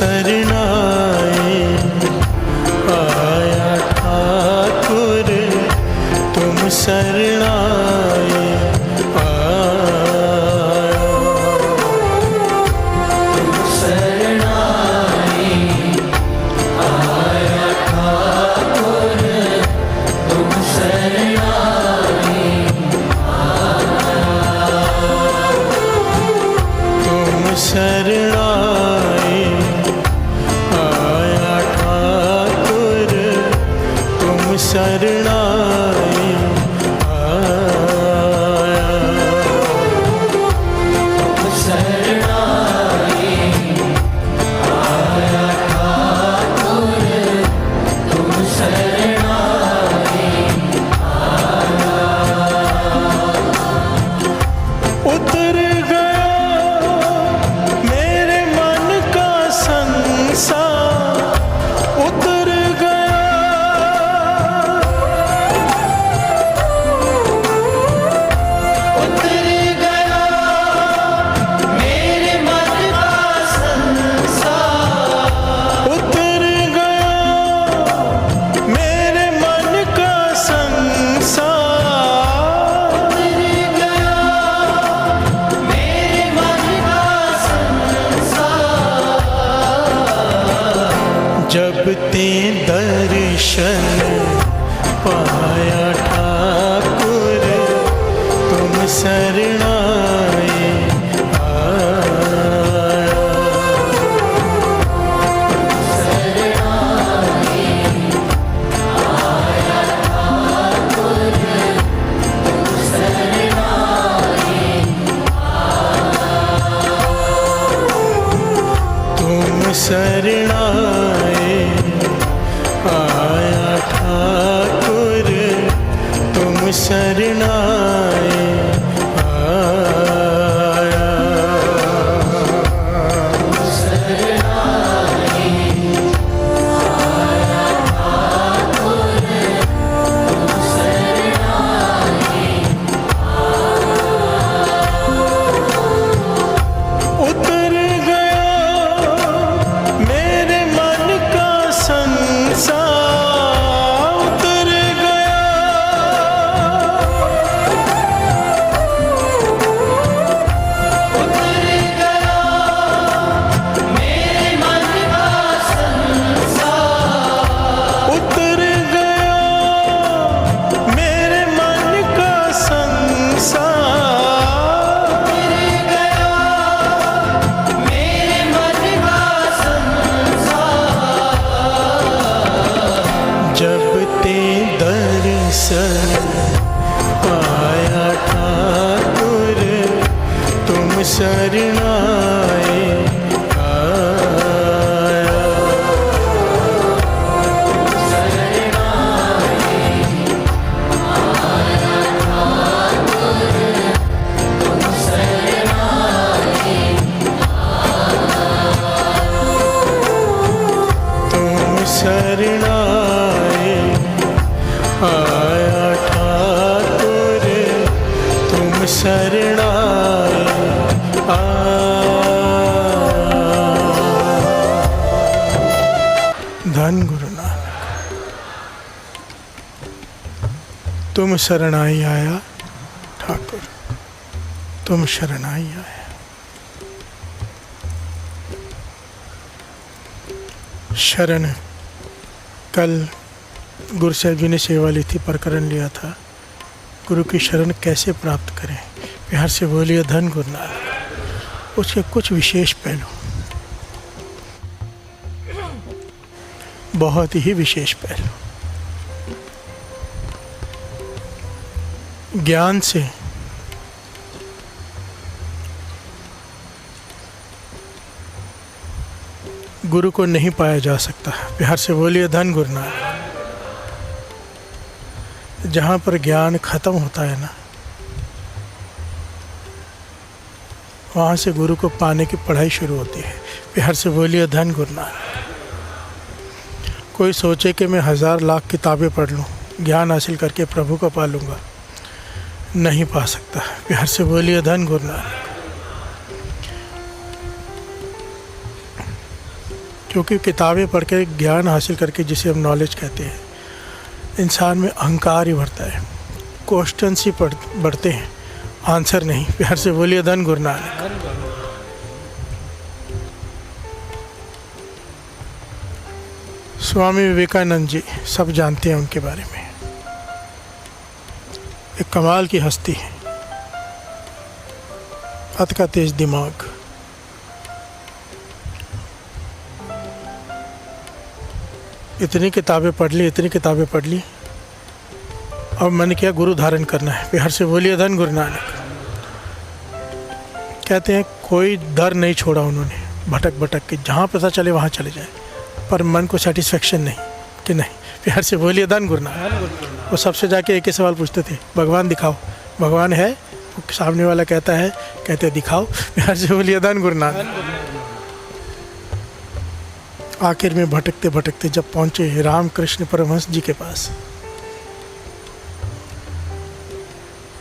शरणाए आया ठाकुर तुम शरणाए शरणाए आया ठाकुर तुम शरणाए आया तुम शरणाए आया ठाकुर तुम शरणाए आया उतर उतर गया मेरे मन का संसार उतर गया मेरे मन का संसार उतर गया मेरे मन का संसार जब ते दर्शन पाया ठाकुर तुम शरणाए आया शरणाए आया ठाकुर तुम शरणाए तुम शरणाए आया ठाकुर तुम शरणाए आया शरणाए आया ठाकुर तुम शरणाए उतर गया मेरे मन का संसार उतर गया मेरे मन का संसार उतर गया मेरे मन का संसार उतर गया मेरे मन का संसार जब ते दर्शन पाया ठाकुर तुम शरणाए आया शरणाए आया ठाकुर तुम शरणाए तुम शरणाए आया ठाकुर तुम शरणाए धन गुरु नानक तुम शरणाई आया ठाकुर तुम शरणाई आया शरण कल गुरु साहिब जी ने सेवा ली थी, प्रकरण लिया था गुरु की शरण कैसे प्राप्त करें। प्यार से बोलिए धन गुरु नानक। उसके कुछ विशेष पहलू, बहुत ही विशेष पहलू। ज्ञान से गुरु को नहीं पाया जा सकता। प्यार से बोलिए धन गुरु नानक। जहाँ पर ज्ञान खत्म होता है ना, वहाँ से गुरु को पाने की पढ़ाई शुरू होती है। प्यार से बोलिए धन गुरु नानक। कोई सोचे कि मैं 1000 लाख किताबें पढ़ लूँ, ज्ञान हासिल करके प्रभु को पा लूँगा, नहीं पा सकता। प्यार से बोलिए धन गुरु नानक। क्योंकि किताबें पढ़ के ज्ञान हासिल करके, जिसे हम नॉलेज कहते हैं, इंसान में अहंकार ही बढ़ता है, क्वेश्चंस ही बढ़ते हैं, आंसर नहीं। प्यार से बोलिए धन गुरु नानक। स्वामी विवेकानंद जी, सब जानते हैं उनके बारे में, एक कमाल की हस्ती है, अत का तेज दिमाग। इतनी किताबें पढ़ ली, अब मन किया गुरु धारण करना है। प्यार से बोलिए धन गुरु नानक। कहते हैं कोई दर नहीं छोड़ा उन्होंने, भटक के जहाँ पता चले वहाँ चले जाए, पर मन को सेटिस्फेक्शन नहीं कि नहीं। प्यार से बोलिए धन गुरु नानक। वो सबसे जाके एक ही सवाल पूछते थे, भगवान दिखाओ, भगवान है? सामने वाला कहते दिखाओ। प्यार से बोलिए धन गुरु नानक। आखिर में भटकते जब पहुंचे रामकृष्ण परमहंस जी के पास,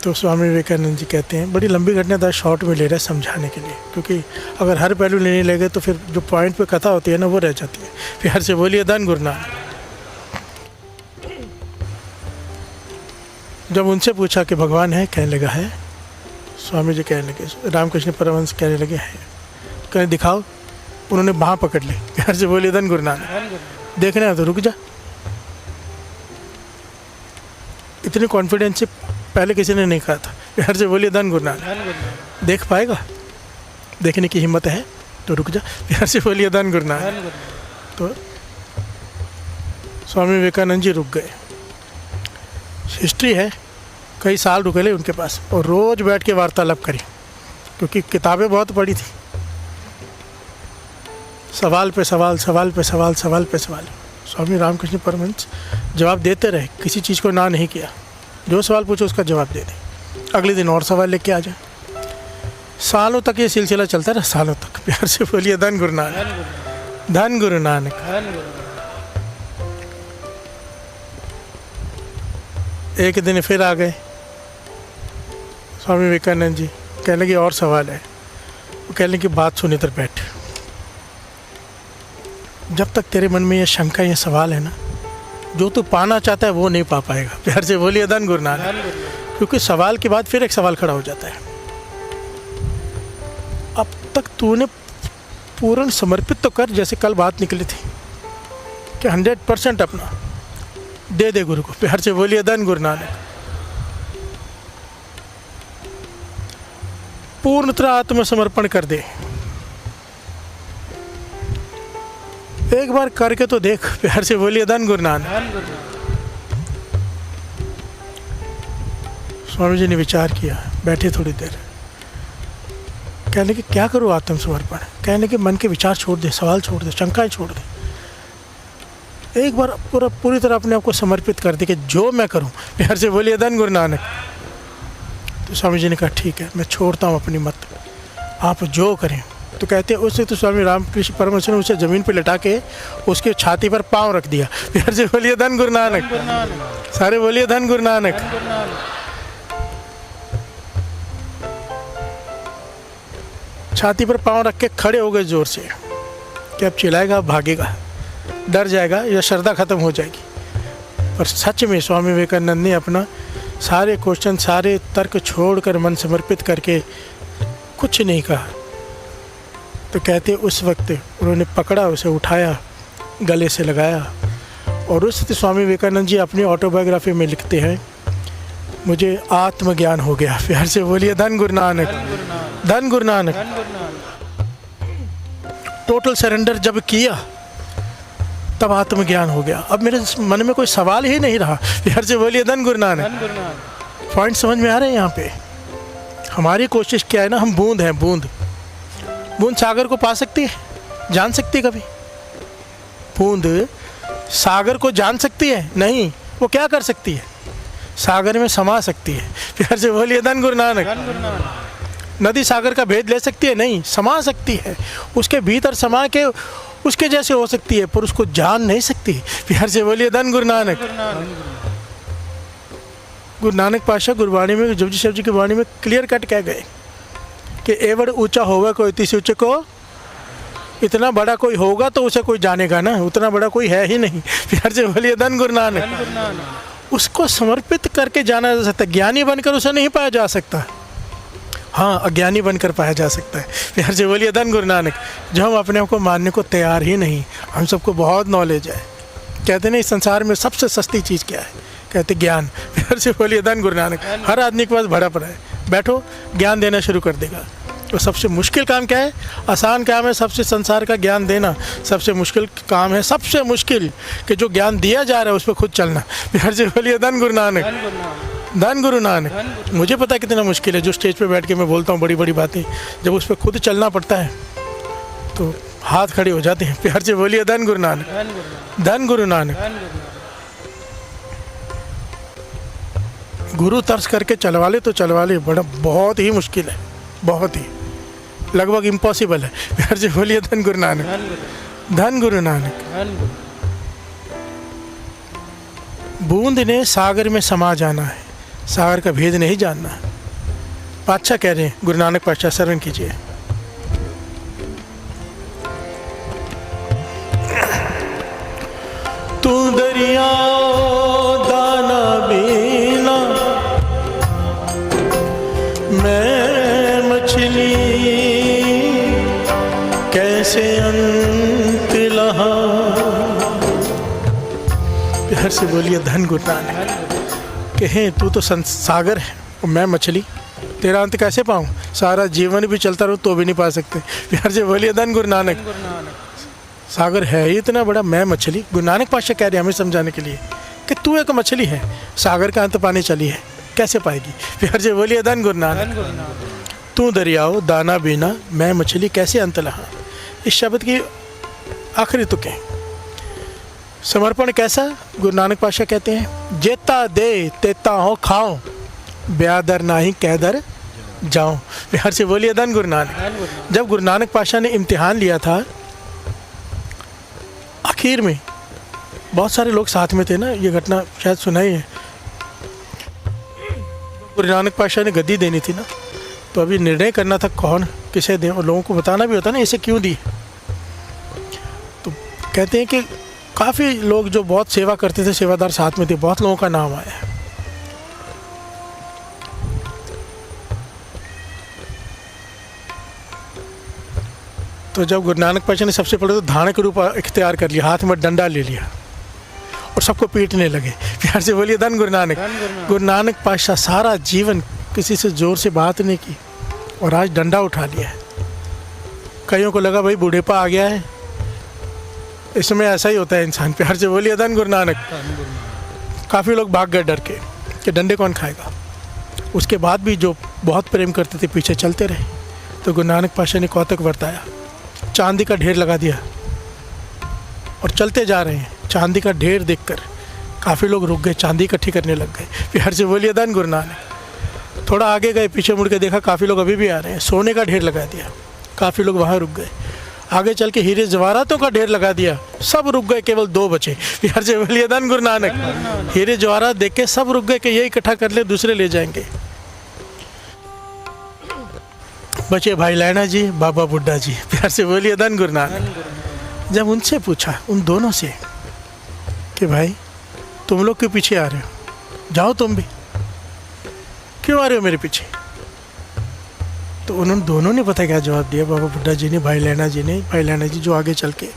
तो स्वामी विवेकानंद जी कहते हैं, बड़ी लंबी घटना था, शॉर्ट में ले रहा है समझाने के लिए, क्योंकि अगर हर पहलू लेने लगे तो फिर जो पॉइंट पे कथा होती है ना, वो रह जाती है। प्यार से बोलिए धन गुरु नानक। जब उनसे पूछा कि भगवान है, कहने लगा है। स्वामी जी कहने लगे, रामकृष्ण परमहंस कहने लगे है। कहने दिखाओ। उन्होंने बाँह पकड़ ली। प्यार से बोलिए धन गुरु नानक। देखना है तो रुक जा। इतने कॉन्फिडेंस से पहले किसी ने नहीं कहा था। प्यार से बोलिए धन गुरु नानक। देख पाएगा? देखने की हिम्मत है तो रुक जा। प्यार से बोलिए धन गुरु नानक। तो स्वामी विवेकानंद जी रुक गए। हिस्ट्री है, कई साल रुके ले उनके पास और रोज बैठ के वार्तालाप करी, क्योंकि किताबें बहुत पढ़ी थी। सवाल पे सवाल। स्वामी रामकृष्ण परमहंस जवाब देते रहे, किसी चीज़ को ना नहीं किया। जो सवाल पूछो उसका जवाब दे दे। अगले दिन और सवाल लेके आ जाए। सालों तक ये सिलसिला चलता रहा, सालों तक। प्यार से बोलिए धन गुरु नानक। धन गुरु नानक। एक दिन फिर आ गए स्वामी विवेकानंद जी, कहने लगे और सवाल है। वो कहने की बात सुन, इधर बैठ। जब तक तेरे मन में ये शंका, ये सवाल है ना, जो तू पाना चाहता है वो नहीं पा पाएगा। प्यार से बोलिए धन गुरु नानक। क्योंकि सवाल के बाद फिर एक सवाल खड़ा हो जाता है। अब तक तूने पूर्ण समर्पित तो कर, जैसे कल बात निकली थी कि 100% अपना दे दे गुरु को। प्यार से बोलिए धन गुरु नानक। पूर्णतः आत्मसमर्पण कर दे। एक बार करके तो देख। प्यार से बोलिए धन गुरु नानक। स्वामी जी ने विचार किया, बैठे थोड़ी देर। कहने कि क्या करूँ आत्मसमर्पण? कहने कि मन के विचार छोड़ दे, सवाल छोड़ दे, शंकाएं छोड़ दे। एक बार पूरी तरह अपने आप को समर्पित कर दे कि जो मैं करूँ। प्यार से बोलिए धन गुरु नानक। तो स्वामी जी ने कहा ठीक है, मैं छोड़ता हूँ अपनी मत, आप जो करें। तो कहते हैं उससे तो स्वामी रामकृष्ण परमहंस ने उसे ज़मीन पर लटा के उसके छाती पर पाँव रख दिया। प्यार से बोलिए धन गुरु नानक। सारे बोलिए धन गुरु नानक। छाती पर पाँव रख के खड़े हो गए जोर से कि अब चिल्लाएगा, भागेगा, डर जाएगा या श्रद्धा खत्म हो जाएगी। पर सच में स्वामी विवेकानंद ने अपना सारे क्वेश्चन, सारे तर्क छोड़कर मन समर्पित करके कुछ नहीं कहा। तो कहते उस वक्त उन्होंने पकड़ा, उसे उठाया, गले से लगाया। और उस स्वामी विवेकानंद जी अपनी ऑटोबायोग्राफी में लिखते हैं, मुझे आत्मज्ञान हो गया। प्यार से बोलिए धन गुरु नानक। धन गुरु नानक। टोटल सरेंडर जब किया तब आत्मज्ञान हो गया। अब मेरे मन में कोई सवाल ही नहीं रहा। प्यार से बोलिए धन गुरु नानक। पॉइंट समझ में आ रहे हैं? यहाँ पे हमारी कोशिश क्या है ना, हम बूंद हैं, बूंद सागर को पा सकती है, जान सकती है कभी? बूंद सागर को जान सकती है? नहीं। वो क्या कर सकती है? सागर में समा सकती है। प्यार से बोलिए धन गुरु नानक। नदी सागर का भेद ले सकती है? नहीं। समा सकती है, उसके भीतर समा के उसके जैसे हो सकती है, पर उसको जान नहीं सकती। प्यार से बोलिए धन गुरु नानक। गुरु नानक पातशाह गुरबाणी में, जपजी साहब जी की वाणी में क्लियर कट कह गए कि एवड़ ऊंचा होवे कोई तीस ऊंचे को इतना बड़ा कोई होगा तो उसे कोई जानेगा ना, उतना बड़ा कोई है ही नहीं। प्यार से बोलिए धन गुरु नानक। उसको समर्पित करके जाना जा सकता है, ज्ञानी बनकर उसे नहीं पाया जा सकता, हाँ अज्ञानी बनकर पाया जा सकता है। प्यार से बोलिए धन गुरु नानक। जो हम अपने आप को मानने को तैयार ही नहीं, हम सबको बहुत नॉलेज है। कहते नहीं इस संसार में सबसे सस्ती चीज़ क्या है, कहते ज्ञान। प्यार से बोलिए धन गुरु नानक। हर आदमी के पास भरा पड़ा है, बैठो ज्ञान देना शुरू कर देगा। तो सबसे मुश्किल काम क्या है? आसान काम है सबसे संसार का ज्ञान देना, सबसे मुश्किल काम है, सबसे मुश्किल कि जो ज्ञान दिया जा रहा है उस पर खुद चलना। प्यार से बोलिए धन गुरु नानक, धन गुरु नानक। मुझे पता है कितना मुश्किल है, जो स्टेज पे बैठ के मैं बोलता हूँ बड़ी बड़ी बातें, जब उस पर खुद चलना पड़ता है तो हाथ खड़े हो जाते हैं। प्यार से बोलिए धन गुरु नानक, धन गुरु नानक। गुरु तर्स करके चलवा ले तो चलवा ले, बड़ा बहुत ही मुश्किल है, बहुत ही लगभग इम्पॉसिबल है। प्यार से बोलिए धन गुरु नानक, धन गुरु नानक। बूंद ने सागर में समा जाना है, सागर का भेद नहीं जानना। पातशाह कह रहे हैं, गुरु नानक पातशाह, श्रवण कीजिए। तू दरिया दाना बीना, मैं मछली कैसे अंत लहा। प्यार से बोलिए धन गुरु नानक। कहें तू तो सागर है और मैं मछली, तेरा अंत कैसे पाऊँ? सारा जीवन भी चलता रहूँ तो भी नहीं पा सकते। प्यार से बोलिए धन गुरु नानक। सागर है ही इतना बड़ा, मैं मछली। गुरु नानक पातशाह कह रहे हैं हमें समझाने के लिए कि तू एक मछली है, सागर का अंत पाने चली है, कैसे पाएगी? प्यार से बोलिए धन गुरु नानक। तू दरियाओ दाना बीना, मैं मछली कैसे अंत लहा। इस शब्द की आखिरी तुकें। समर्पण कैसा? गुरु नानक पातशाह कहते हैं, जेता दे तेता हो खाओ, ब्यादर नाही कैदर जाओ। प्यार से बोलिए धन गुरु नानक। जब गुरु नानक पातशाह ने इम्तिहान लिया था, आखिर में बहुत सारे लोग साथ में थे ना, ये घटना शायद सुना ही है। गुरु नानक पातशाह ने गद्दी देनी थी ना, तो अभी निर्णय करना था कौन किसे दें, और लोगों को बताना भी होता ना इसे क्यों दी। तो कहते हैं कि काफ़ी लोग जो बहुत सेवा करते थे, सेवादार साथ में थे, बहुत लोगों का नाम आया है। तो जब गुरु नानक पातशाह ने सबसे पहले तो धारण का रूप इख्तियार कर लिया, हाथ में डंडा ले लिया और सबको पीटने लगे। प्यार से बोलिए धन गुरु नानक। गुरु नानक पातशाह सारा जीवन किसी से जोर से बात नहीं की और आज डंडा उठा लिया है। कईयों को लगा भाई बूढ़ेपा आ गया है, इसमें ऐसा ही होता है इंसान। प्यार से बोलिए धन गुरु नानक। काफ़ी लोग भाग गए डर के कि डंडे कौन खाएगा। उसके बाद भी जो बहुत प्रेम करते थे पीछे चलते रहे। तो गुरु नानक पातशाह ने कौतक बरताया, चांदी का ढेर लगा दिया और चलते जा रहे हैं। चांदी का ढेर देखकर काफ़ी लोग रुक गए, चांदी इकट्ठी करने लग गए। प्यार से बोलिए धन गुरु नानक। थोड़ा आगे गए, पीछे मुड़ के देखा काफ़ी लोग अभी भी आ रहे हैं, सोने का ढेर लगा दिया, काफ़ी लोग वहाँ रुक गए। आगे चल के हीरे जवाहरातों का ढेर लगा दिया, सब रुक गए, केवल 2 बचे। प्यार से बोलिए धन गुरु नानक। हीरे जवाहरात देख के सब रुक गए कि ये इकट्ठा कर ले, दूसरे ले जाएंगे। बचे भाई लैना जी, बाबा बुड्ढा जी। प्यार से बोलिए धन गुरु नानक। जब उनसे पूछा, उन दोनों से, कि भाई तुम लोग क्यों पीछे आ रहे हो, जाओ तुम भी, क्यों आ रहे हो मेरे पीछे? तो उन्होंने दोनों ने पता क्या जवाब दिया, बाबा बुड्ढा जी ने, भाई लैना जी ने। भाई लैना जी जो आगे चल के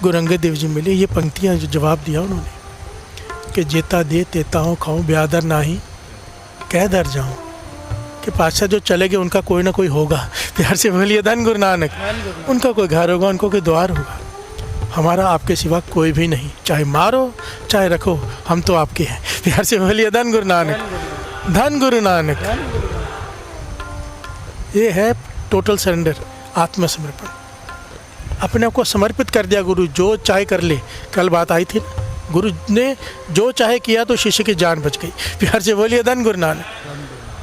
गुरु अंगद देव जी मिले, ये पंक्तियाँ जो जवाब दिया उन्होंने कि जेता दे तेता हो खाऊं, ब्यादर नाही कैदर जाऊँ। कि पातशाह जो चले गए उनका कोई ना कोई होगा। प्यार से बोलिए धन गुरु नानक। उनका कोई घर होगा, उनको कोई द्वार होगा। हमारा आपके सिवा कोई भी नहीं, चाहे मारो चाहे रखो, हम तो आपके हैं। प्यार से बोलिए धन गुरु नानक, धन गुरु नानक। ये है टोटल सरेंडर, आत्मसमर्पण। अपने आप को समर्पित कर दिया, गुरु जो चाहे कर ले। कल बात आई थी ना, गुरु ने जो चाहे किया तो शिष्य की जान बच गई। प्यार से बोलिए धन गुरु नानक,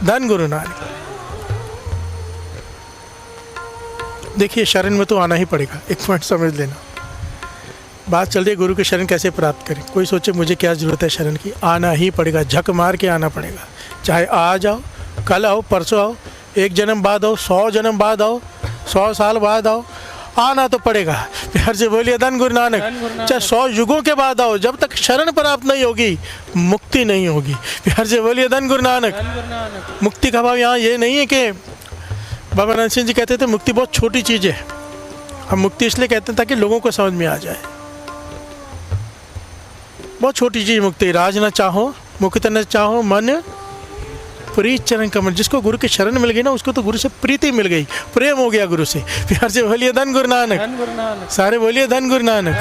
धन गुरु नानक। देखिए शरण में तो आना ही पड़ेगा, एक पॉइंट समझ लेना। बात चल रही है गुरु की शरण कैसे प्राप्त करें। कोई सोचे मुझे क्या ज़रूरत है शरण की, आना ही पड़ेगा, झक मार के आना पड़ेगा। चाहे आज आओ, कल आओ, परसों आओ, 1 जन्म बाद आओ, 100 जन्म बाद आओ, 100 साल बाद आओ, आना तो पड़ेगा। प्यार से बोलिए धन गुरु नानक। चाहे 100 युगों के बाद आओ, जब तक शरण प्राप्त नहीं होगी मुक्ति नहीं होगी। प्यार से बोलिए धन गुरु नानक। मुक्ति का भाव यहाँ ये नहीं है कि बाबा नानक सिंह जी कहते थे मुक्ति बहुत छोटी चीज़ है। हम मुक्ति इसलिए कहते हैं ताकि लोगों को समझ में आ जाए। बहुत छोटी चीज़ मुक्ति। राज न चाहो मुक्त न चाहो मन प्रीत चरण कमल। जिसको गुरु की शरण मिल गई ना, उसको तो गुरु से प्रीति मिल गई, प्रेम हो गया गुरु से। प्यार से बोलिए धन गुरु नानक। सारे बोलिए धन गुरु नानक।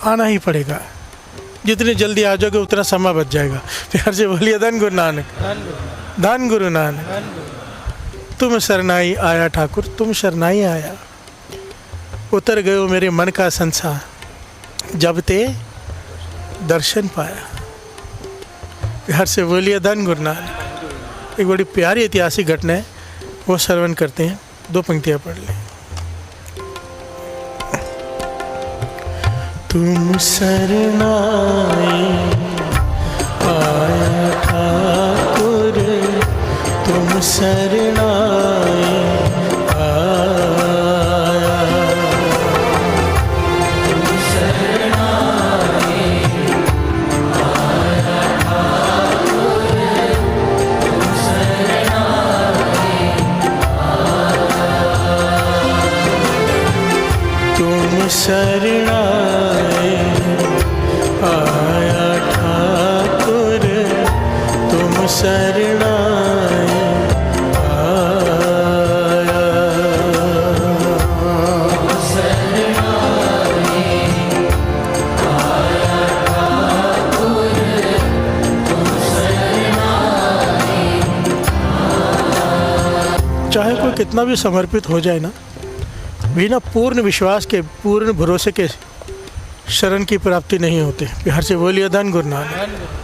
आना ही पड़ेगा। जितनी जल्दी आ जाओगे उतना समय बच जाएगा। प्यार से बोलिए धन गुरु नानक। धन गुरु नानक। तुम शरणाई आया ठाकुर, तुम शरणाई आया। उतर गयो मेरे मन का संसार, जब ते दर्शन पाया। प्यार से बोलिए धन गुरु नानक। एक बड़ी प्यारी ऐतिहासिक घटना है, वो श्रवण करते हैं। 2 पंक्तियां पढ़ लें। तुम शरणाई आया ठाकुर, तुम शरणाई शरणाई आया ठाकुर, तुम शरणाई आया। चाहे कोई कितना भी समर्पित हो जाए ना, बिना पूर्ण विश्वास के, पूर्ण भरोसे के शरण की प्राप्ति नहीं होती। प्यार से बोलिए धन गुरु नानक।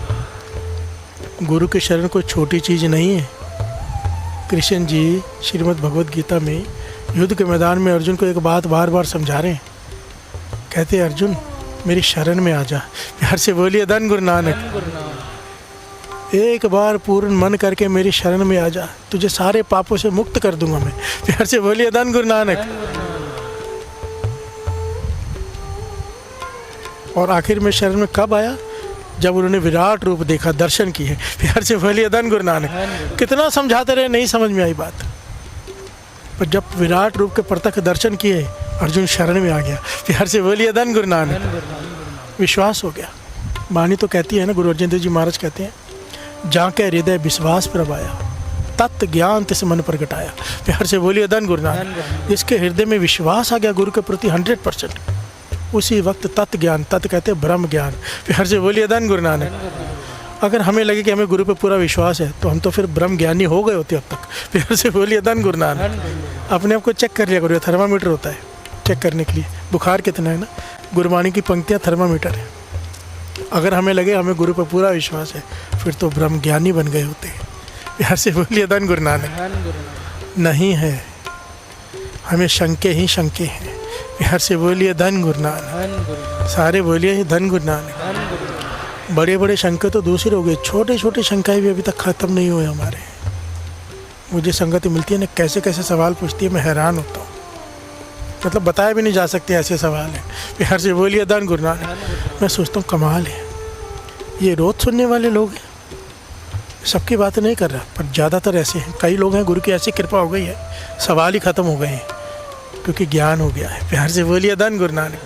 गुरु की शरण कोई छोटी चीज़ नहीं है। कृष्ण जी श्रीमद् भगवद गीता में युद्ध के मैदान में अर्जुन को एक बात बार बार समझा रहे हैं। कहते हैं अर्जुन मेरी शरण में आ जा। प्यार से बोलिए धन गुरु नानक। एक बार पूर्ण मन करके मेरी शरण में आ जा, तुझे सारे पापों से मुक्त कर दूंगा मैं। प्यार से बोलिए धन गुरु नानक। और आखिर में शरण में कब आया? जब उन्होंने विराट रूप देखा, दर्शन किए। प्यार से बोलिए धन गुरु नानक। कितना समझाते रहे, नहीं समझ में आई बात, पर जब विराट रूप के प्रत्यक्ष दर्शन किए अर्जुन शरण में आ गया। प्यार से बोलिए धन गुरु नानक। विश्वास हो गया। वाणी तो कहती है ना, गुरु अर्जन देव जी महाराज कहते हैं जाके हृदय विश्वास प्रभाया, तत्व ज्ञान तिस मन प्रगटाया। प्यार से बोलिए धन गुरु नानक। जिसके हृदय में विश्वास आ गया गुरु के प्रति 100%, उसी वक्त तत्व ज्ञान, तत्व कहते हैं ब्रह्म ज्ञान। प्यार से बोलिए धन गुरु नानक। अगर हमें लगे कि हमें गुरु पे पूरा विश्वास है तो हम तो फिर ब्रह्म ज्ञानी हो गए होते अब तक। प्यार से बोलिए धन गुरु नानक। अपने आप को चेक कर लिया करो, थर्मामीटर होता है चेक करने के लिए, बुखार कितना है ना, गुरबाणी की पंक्तियाँ थर्मामीटर है। अगर हमें लगे हमें गुरु पर पूरा विश्वास है फिर तो ब्रह्म ज्ञानी बन गए होते हैं। प्यार से बोलिए धन गुरु नानक। नहीं है, हमें शंके ही शंके हैं। प्यार से बोलिए धन गुरु नानक। सारे बोलिए धन गुरु नानक। बड़े बड़े शंके तो दूसरे हो गए, छोटे छोटे शंकाएँ भी अभी तक ख़त्म नहीं हुए हमारे। मुझे संगति मिलती है ना, कैसे कैसे सवाल पूछती है, मैं हैरान होता हूँ। मतलब बताया भी नहीं जा सकते ऐसे सवाल हैं। प्यार से बोलिए धन गुरु नानक। मैं सोचता हूँ कमाल है, ये रोज़ सुनने वाले लोग हैं। सबकी बात नहीं कर रहा, पर ज़्यादातर ऐसे हैं। कई लोग हैं गुरु की ऐसी कृपा हो गई है, सवाल ही ख़त्म हो गए हैं क्योंकि ज्ञान हो गया है। प्यार से बोलिए धन गुरु नानक।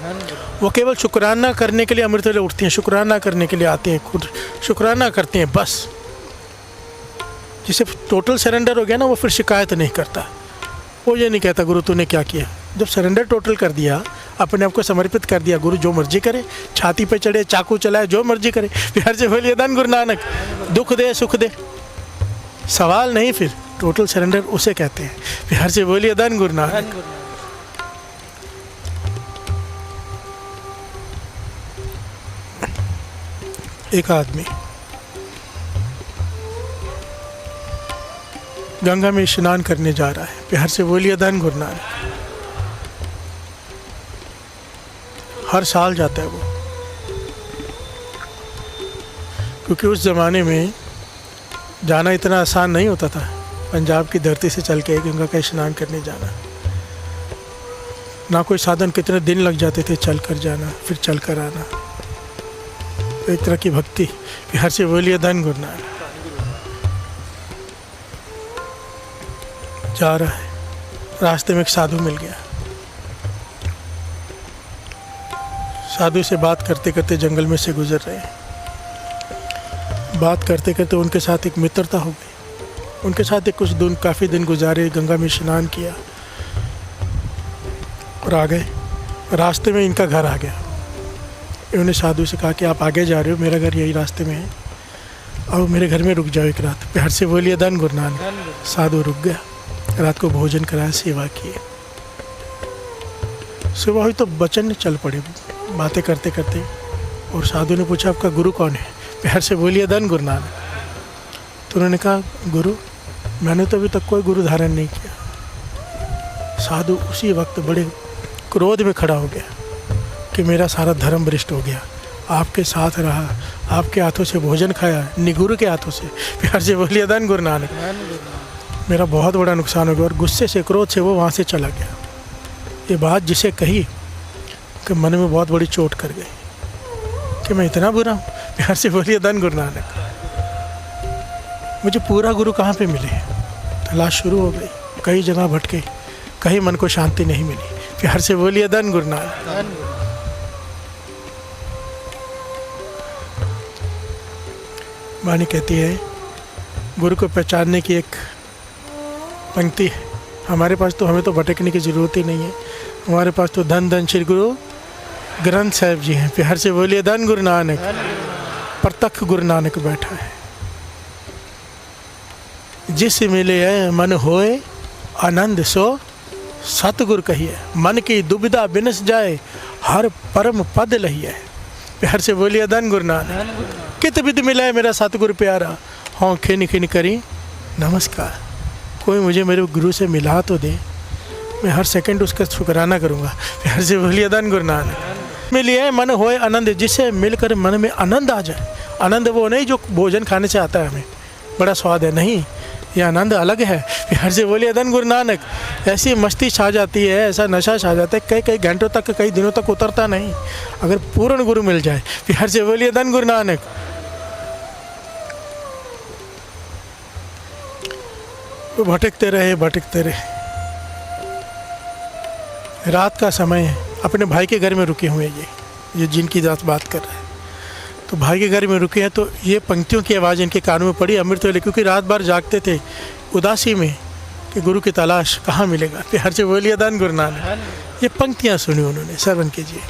वो केवल शुक्राना करने के लिए अमृत वेले उठते हैं, शुक्राना करने के लिए आते हैं, खुद शुक्राना करते हैं बस। जिसे टोटल सरेंडर हो गया ना, वो फिर शिकायत नहीं करता। वो ये नहीं कहता गुरु तूने क्या किया। जब सरेंडर टोटल कर दिया, अपने आप को समर्पित कर दिया, गुरु जो मर्जी करे, छाती पे चढ़े, चाकू चलाए, जो मर्जी करे। प्यार से बोलिए धन गुरु नानक। दुख दे सुख दे, सवाल नहीं, फिर टोटल सरेंडर उसे कहते हैं। प्यार से बोलिए धन गुरु नानक। एक आदमी गंगा में स्नान करने जा रहा है। प्यार से बोलिए धन गुरु नानक। हर साल जाता है वो, क्योंकि उस ज़माने में जाना इतना आसान नहीं होता था। पंजाब की धरती से चल के गंगा का स्नान करने जाना, ना कोई साधन, कितने दिन लग जाते थे चल कर जाना फिर चल कर आना। तो एक तरह की भक्ति। बिहार से बोलिए धन गुरु नानक। जा रहा है, रास्ते में एक साधु मिल गया। साधु से बात करते करते जंगल में से गुजर रहे हैं। बात करते करते उनके साथ एक मित्रता हो गई। उनके साथ एक कुछ दिन, काफ़ी दिन गुजारे, गंगा में स्नान किया और आ गए। रास्ते में इनका घर आ गया। इन्होंने साधु से कहा कि आप आगे जा रहे हो, मेरा घर यही रास्ते में है, और मेरे घर में रुक जाओ एक रात। प्यार से बोलिए धन गुरु नानक। साधु रुक गया, रात को भोजन कराया, सेवा की। सुबह हुई तो बचन चल पड़े बातें करते करते। और साधु ने पूछा आपका गुरु कौन है? प्यार से बोलिए धन गुरु नानक। तो उन्होंने कहा गुरु, मैंने तो अभी तक कोई गुरु धारण नहीं किया। साधु उसी वक्त बड़े क्रोध में खड़ा हो गया कि मेरा सारा धर्म भ्रष्ट हो गया, आपके साथ रहा, आपके हाथों से भोजन खाया, निगुरु के हाथों से। प्यार से बोलिए धन गुरु नानक। मेरा बहुत बड़ा नुकसान हो गया। और गुस्से से, क्रोध से वो वहाँ से चला गया। ये बात जिसे कही कि मन में बहुत बड़ी चोट कर गई कि मैं इतना बुरा हूँ। प्यार से बोलिए धन गुरु नानक। मुझे पूरा गुरु कहाँ पे मिले? तलाश शुरू हो गई, कई जगह भटके, कहीं मन को शांति नहीं मिली। प्यार से बोलिए धन गुरु नानक। वाणी कहती है, गुरु को पहचानने की एक पंक्ति है। हमारे पास तो, हमें तो भटकने की ज़रूरत ही नहीं है। हमारे पास तो धन धन श्री गुरु ग्रंथ साहिब जी हैं। प्यार से बोलिए धन गुरु नानक। प्रत्यक्ष गुरु नानक बैठा है। जिस मिले है मन होए आनंद सो सतगुरु कहिए, मन की दुविधा बिनस जाए हर परम पद लहिए। प्यार से बोलिए धन गुरु नानक। कित विध मिला है मेरा सतगुरु प्यारा, हाँ खिन खिन करी नमस्कार। कोई मुझे मेरे गुरु से मिला तो दे, मैं हर सेकंड उसका शुक्राना करूँगा। प्यार से बोलिए धन गुरु नानक। मिलिए है मन होए आनंद, जिससे मिलकर मन में आनंद आ जाए। आनंद वो नहीं जो भोजन खाने से आता है, हमें बड़ा स्वाद है, नहीं, ये आनंद अलग है। प्यार से बोलिए धन गुरु नानक। ऐसी मस्ती छा जाती है, ऐसा नशा छा जाता है, कई कई घंटों तक, कई दिनों तक उतरता नहीं, अगर पूर्ण गुरु मिल जाए। प्यार से बोलिए धन गुरु नानक। वो भटकते रहे। रात का समय है, अपने भाई के घर में रुके हुए ये जिनकी बात कर रहे हैं। तो भाई के घर में रुके हैं, तो ये पंक्तियों की आवाज़ इनके कानों में पड़ी अमृत वाले, क्योंकि रात भर जागते थे उदासी में कि गुरु की तलाश कहाँ मिलेगा। प्यार से बोलिए धन गुरु नानक। ये पंक्तियाँ सुनी उन्होंने, श्रवण कीजिए।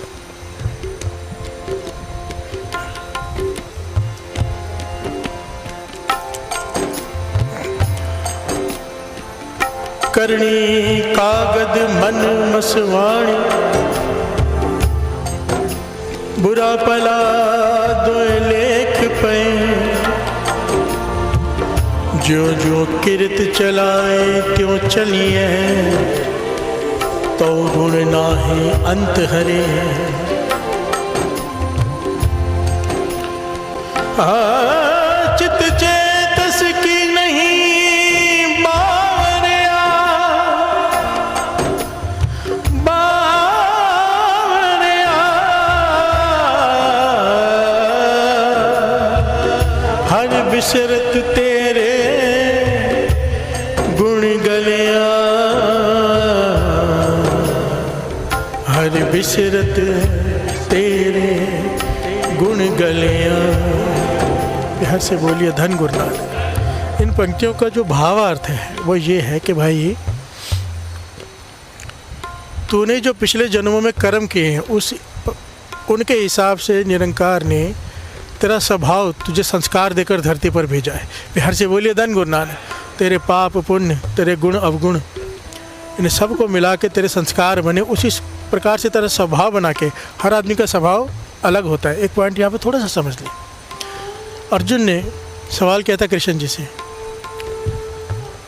करणी कागद मन मसवाणी, बुरा पला दो लेख पे, जो जो किरत चलाए त्यों चलिए, तो गुण नाहे अंत हरे। चित चेतस की नहीं बावरिया, हर बिसरत तेरे गुण गलिया, हर बिसरत तेरे गुण गलिया। प्यार से बोलिए धन गुरु नानक। इन पंक्तियों का जो भावार्थ है वो ये है कि भाई, तूने जो पिछले जन्मों में कर्म किए हैं, उनके हिसाब से निरंकार ने तेरा स्वभाव, तुझे संस्कार देकर धरती पर भेजा है। प्यार से बोलिए धन गुरु नानक। तेरे पाप पुण्य, तेरे गुण अवगुण, इन सब को मिला के तेरे संस्कार बने। उसी प्रकार से तेरा स्वभाव बना के, हर आदमी का स्वभाव अलग होता है। एक पॉइंट यहाँ पे थोड़ा सा समझ लें। अर्जुन ने सवाल किया था कृष्ण जी से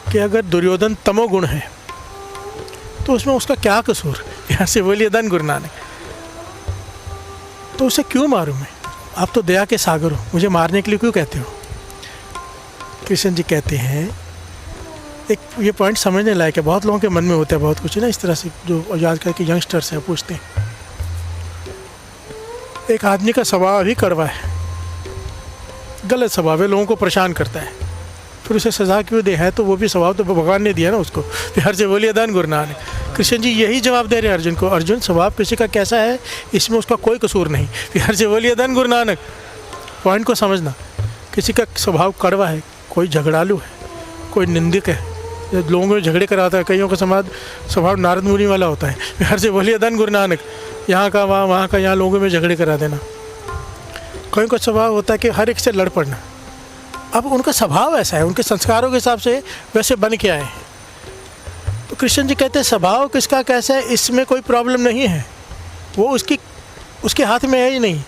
कि अगर दुर्योधन तमोगुण है तो उसमें उसका क्या कसूर? यहाँ से बोलिए धन गुरु नानक। तो उसे क्यों मारूं मैं? आप तो दया के सागर हो, मुझे मारने के लिए क्यों कहते हो? कृष्ण जी कहते हैं, एक ये पॉइंट समझने लायक है, बहुत लोगों के मन में होता है बहुत कुछ ना इस तरह से, जो आजकल के यंगस्टर्स हैं पूछते हैं। एक आदमी का स्वभाव ही कड़वा है, गलत स्वभाव है, लोगों को परेशान करता है, फिर उसे सज़ा क्यों दे? है तो वो भी स्वभाव तो भगवान ने दिया ना उसको। हर से बोलिए धन गुरु नानक। कृष्ण जी यही जवाब दे रहे हैं अर्जुन को, अर्जुन स्वभाव किसी का कैसा है इसमें उसका कोई कसूर नहीं। हर से बोलिए धन गुरु नानक। पॉइंट को समझना, किसी का स्वभाव कड़वा है, कोई झगड़ालू है, कोई निंदक है, लोगों में झगड़े कराता है, कईयों का स्वभाव नारद मुनि वाला होता है। हर से बोलिए धन गुरु नानक। यहाँ का वहाँ, वहाँ का यहाँ, लोगों में झगड़े करा देना। कईयों का स्वभाव होता है कि हर एक से लड़ पड़ना। अब उनका स्वभाव ऐसा है, उनके संस्कारों के हिसाब से वैसे बन के आए हैं। तो कृष्ण जी कहते हैं स्वभाव किसका कैसा है इसमें कोई प्रॉब्लम नहीं है, वो उसके हाथ में है ही नहीं।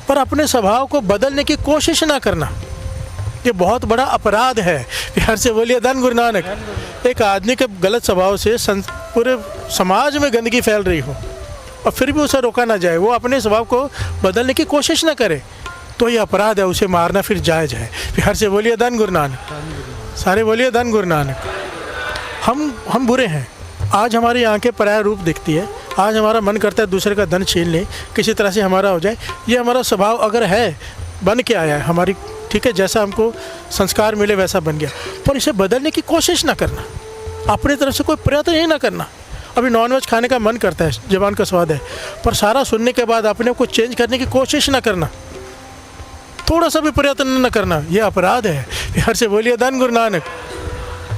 पर अपने स्वभाव को बदलने की कोशिश ना करना, ये बहुत बड़ा अपराध है। प्यार से बोलिए धन गुरु नानक। एक आदमी के गलत स्वभाव से पूरे समाज में गंदगी फैल रही हो और फिर भी उसे रोका ना जाए, वो अपने स्वभाव को बदलने की कोशिश ना करे, तो ये अपराध है, उसे मारना फिर जायज़ है। प्यार से बोलिए धन गुरु नानक। सारे बोलिए धन गुरु नानक। हम बुरे हैं, आज हमारी आंखें पराया रूप दिखती है, आज हमारा मन करता है दूसरे का धन छीन ले, किसी तरह से हमारा हो जाए, ये हमारा स्वभाव अगर है, बन के आया है हमारी, ठीक है, जैसा हमको संस्कार मिले वैसा बन गया। पर इसे बदलने की कोशिश ना करना, अपनी तरफ से कोई प्रयत्न ही ना करना। अभी नॉनवेज खाने का मन करता है, ज़बान का स्वाद है, पर सारा सुनने के बाद अपने को चेंज करने की कोशिश ना करना, थोड़ा सा भी प्रयत्न न करना, यह अपराध है। प्यार से बोलिए धन गुरु नानक।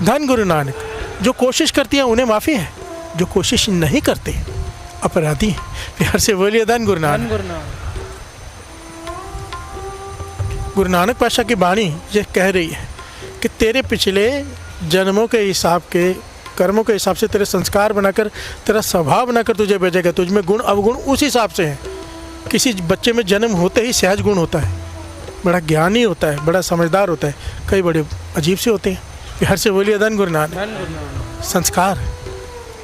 धन गुरु नानक। जो कोशिश करती है उन्हें माफ़ी है, जो कोशिश नहीं करते अपराधी हैं। प्यार से बोलिए धन गुरु नानक। गुरु नानक पातशाह की वाणी ये कह रही है कि तेरे पिछले जन्मों के हिसाब के, कर्मों के हिसाब से तेरे संस्कार बनाकर, तेरा स्वभाव बनाकर तुझे भेजेगा। तुझ में गुण अवगुण उस हिसाब से हैं। किसी बच्चे में जन्म होते ही सहज गुण होता है, बड़ा ज्ञानी होता है, बड़ा समझदार होता है, कई बड़े अजीब से होते हैं। हर से बोलिए धन गुरु नानक। संस्कार,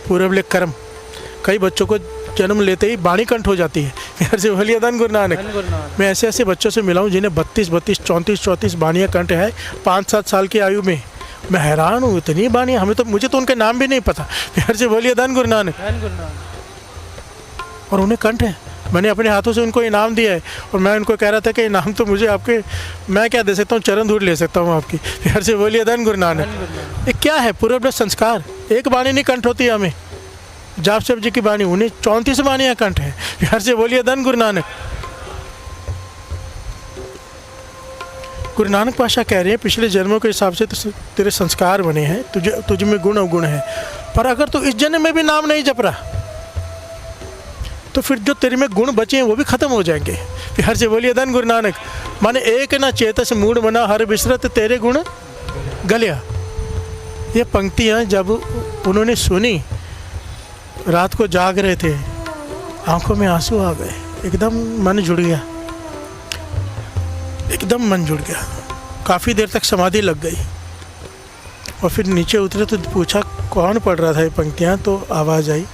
पूर्वले कर्म, कई बच्चों को जन्म लेते ही वाणी कंठ हो जाती है। हर से बोलिए धन गुरु नानक। मैं ऐसे ऐसे बच्चों से मिला हूँ जिन्हें 32, 34 वाणियाँ कंठ है 5-7 साल की आयु में। मैं हैरान हूँ, इतनी वाणियाँ, मुझे तो उनके नाम भी नहीं पता। हर से बोलिए धन गुरु नानक। और उन्हें कंठ है, मैंने अपने हाथों से उनको इनाम दिया है, और मैं उनको कह रहा था कि इनाम तो मुझे आपके, मैं क्या दे सकता हूँ, चरण धूल ले सकता हूँ आपकी। फिर से बोलिए धन गुरु नानक। ये क्या है? पूर्वज संस्कार। एक वाणी नहीं कंठ होती हमें, जाप साहब जी की वाणी, उन्हें 34 वाणियाँ कंठ है। फिर से बोलिए धन गुरु नानक। गुरु नानक पातशाह कह रहे हैं पिछले जन्मों के हिसाब से तेरे संस्कार बने हैं, तुझ में गुण अवगुण है, पर अगर तू इस जन्म में भी नाम नहीं जप रहा तो फिर जो तेरे में गुण बचे हैं वो भी खत्म हो जाएंगे। फिर हर से बोलिए धन गुरु नानक। माने एक ना चेतस मूड मना हर बिसरत तेरे गुण गलिया। ये पंक्तियाँ जब उन्होंने सुनी, रात को जाग रहे थे, आंखों में आंसू आ गए, एकदम मन जुड़ गया, एकदम मन जुड़ गया। काफ़ी देर तक समाधि लग गई और फिर नीचे उतरे तो पूछा कौन पढ़ रहा था ये पंक्तियाँ, तो आवाज़ आई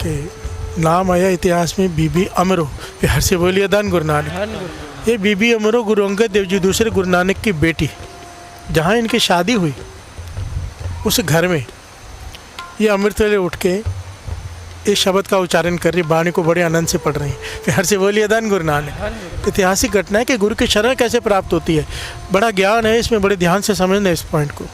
कि नाम आया इतिहास में बीबी अमरो। प्यार से बोलिए धन गुरु नानक। ये बीबी अमरो गुरु अंगद देव जी दूसरे गुरु नानक की बेटी, जहाँ इनकी शादी हुई उस घर में ये अमृत वेले उठ के इस शब्द का उच्चारण कर रही, वाणी को बड़े आनंद से पढ़ रही। प्यार से बोलिए धन गुरु नानक। ऐतिहासिक घटना है कि गुरु की शरण कैसे प्राप्त होती है, बड़ा ज्ञान है इसमें, बड़े ध्यान से समझना है इस पॉइंट को।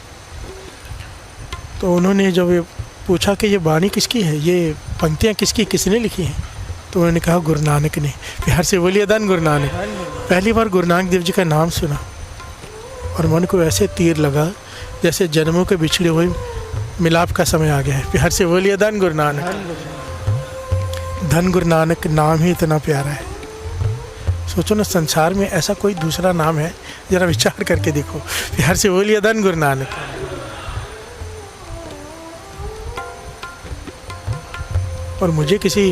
तो उन्होंने जब ये पूछा कि ये वाणी किसकी है, ये पंक्तियाँ किसकी, किसने लिखी हैं, तो उन्होंने कहा गुरु नानक ने। प्यार से बोलिए धन गुरु नानक। पहली बार गुरु नानक देव जी का नाम सुना और मन को ऐसे तीर लगा जैसे जन्मों के बिछड़े हुए मिलाप का समय आ गया है। प्यार से बोलिए धन गुरु नानक। धन गुरु नानक नाम ही इतना प्यारा है। सोचो ना, संसार में ऐसा कोई दूसरा नाम है, जरा विचार करके देखो। प्यार से बोलिए धन गुरु नानक। और मुझे किसी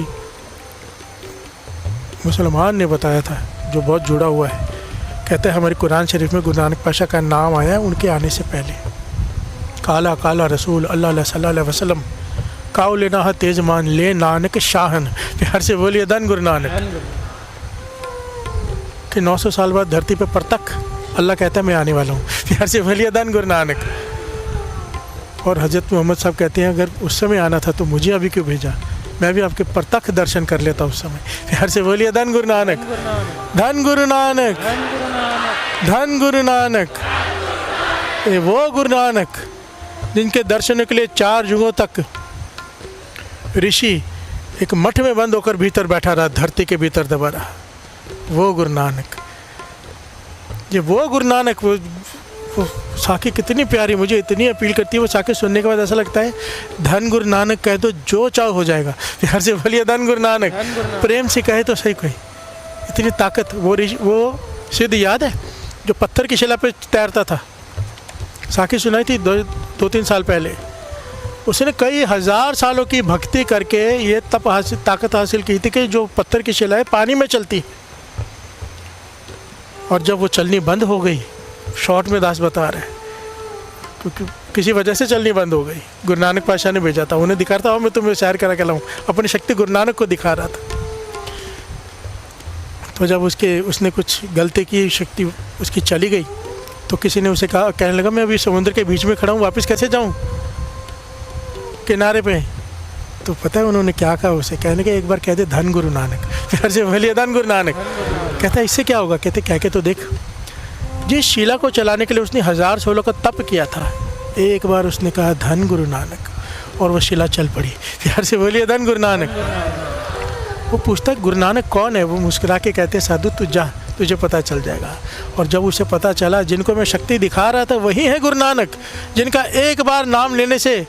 मुसलमान ने बताया था जो बहुत जुड़ा हुआ है, कहते हैं हमारे कुरान शरीफ में गुरु नानक पातशाह का नाम आया उनके आने से पहले। काला काला रसूल अल्लाह सल्लल्लाहु अलैहि वसल्लम काउ लेना है तेज मान ले नानक शाहन। प्यार से बोलिए धन गुरु नानक। कि 900 साल बाद धरती पे परतक अल्लाह कहता है मैं आने वाला हूँ। प्यार से बोलिए धन गुरु नानक। और हज़रत मोहम्मद साहब कहते हैं अगर उस समय आना था तो मुझे अभी क्यों भेजा, मैं भी आपके प्रत्यक्ष दर्शन कर लेता उस समय। प्यार से बोलिए धन गुरु नानक, धन गुरु नानक, धन गुरु नानक। ये वो गुरु नानक जिनके दर्शनों के लिए 4 युगों तक ऋषि एक मठ में बंद होकर भीतर बैठा रहा, धरती के भीतर दबा रहा, वो गुरु नानक। ये वो गुरु नानक, वो साखी कितनी प्यारी, मुझे इतनी अपील करती है वो साखी सुनने के बाद ऐसा लगता है धन गुरु नानक कहे तो जो चाहो हो जाएगा। प्यार से बोलिए धन गुरु नानक, प्रेम से कहे तो सही कोई, इतनी ताकत। वो सिद्ध याद है जो पत्थर की शिला पे तैरता था, साखी सुनाई थी 2-3 साल पहले। उसने कई हज़ार सालों की भक्ति करके ये ताकत हासिल की थी कि जो पत्थर की शिला है पानी में चलती, और जब वो चलनी बंद हो गई, शॉर्ट में दास बता रहे हैं, क्योंकि किसी वजह से चलनी बंद हो गई, गुरु नानक पातशाह ने भेजा था, उन्हें दिखा था मैं तुम्हें सैर करा के लाऊं, अपनी शक्ति गुरु नानक को दिखा रहा था। तो जब उसने कुछ गलती की, शक्ति उसकी चली गई, तो किसी ने उसे कहा, कहने लगा मैं अभी समुद्र के बीच में खड़ा हूँ, वापस कैसे जाऊँ किनारे पे। तो पता है उन्होंने क्या कहा उसे, कहने लगे एक बार कह दे धन गुरु नानक। प्यार से बोलिए धन गुरु नानक। कहता है इससे क्या होगा, कहते कह के तो देख। जिस शिला को चलाने के लिए उसने 1000 सोलों का तप किया था, एक बार उसने कहा धन गुरु नानक, और वो शिला चल पड़ी। प्यार से बोलिए धन गुरु नानक। वो पूछता गुरु नानक कौन है, वो मुस्कुरा के कहते साधु तू जा, तुझे पता चल जाएगा। और जब उसे पता चला जिनको मैं शक्ति दिखा रहा था वही है गुरु नानक, जिनका एक बार नाम लेने से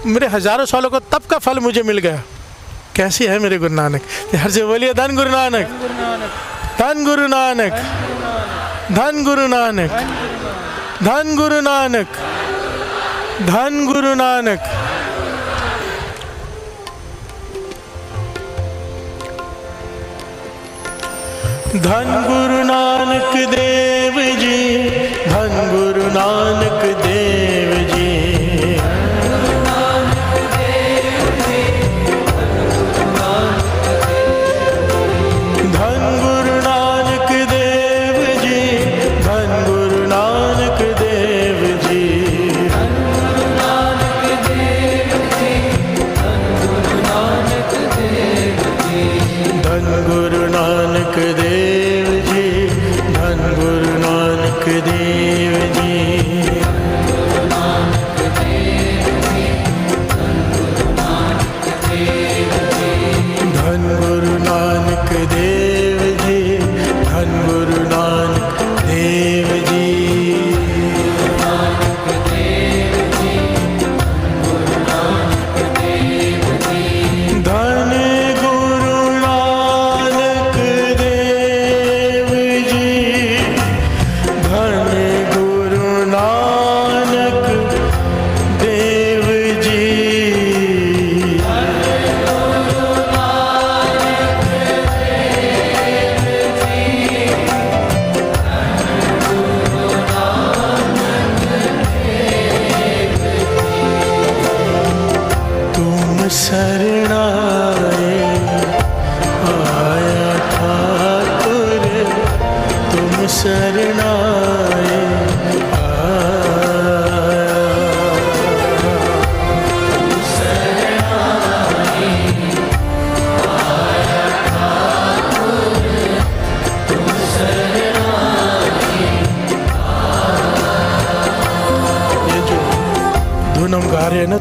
मेरे हज़ारों सालों का तप का फल मुझे मिल गया। कैसे है मेरे गुरु नानक। प्यार से बोलिए धन गुरु नानक, धन गुरु नानक, धन गुरु नानक, धन गुरु नानक, धन गुरु नानक। धन गुरु नानक देव जी, धन गुरु नानक देव जी,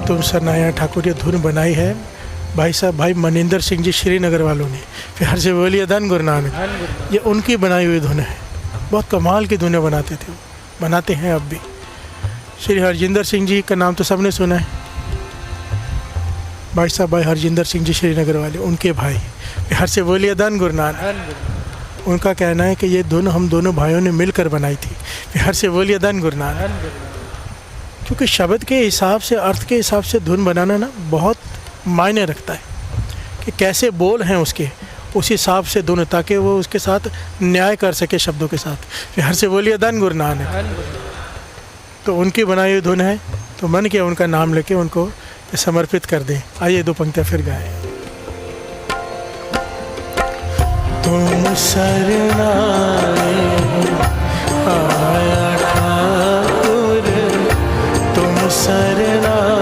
तुम सरनाया ठाकुर, ये धुन बनाई है भाई साहब भाई मनिंदर सिंह जी श्रीनगर वालों ने। प्यार से बोलिए धन गुरु नानक। ये उनकी बनाई हुई धुन है, बहुत कमाल की धुनें बनाते थे, बनाते हैं अब भी। श्री हरजिंदर सिंह जी का नाम तो सबने सुना है, भाई साहब भाई हरजिंदर सिंह जी श्रीनगर वाले, उनके भाई। प्यार से बोलिए धन गुरु नानक। उनका कहना है कि ये धुन हम दोनों भाइयों ने मिलकर बनाई थी। प्यार से बोलिए धन गुरु नानक। क्योंकि शब्द के हिसाब से, अर्थ के हिसाब से धुन बनाना ना बहुत मायने रखता है कि कैसे बोल हैं उसके, उस हिसाब से धुन, ताकि वो उसके साथ न्याय कर सके शब्दों के साथ। प्यार से बोलिए धन गुरु नानक। तो उनकी बनाई हुई धुन है, तो मन किया उनका नाम लेके उनको समर्पित कर दें। आइए 2 पंक्तियाँ फिर गाएं। तुम शरणाए आया ठाकुर, तुम शरणाए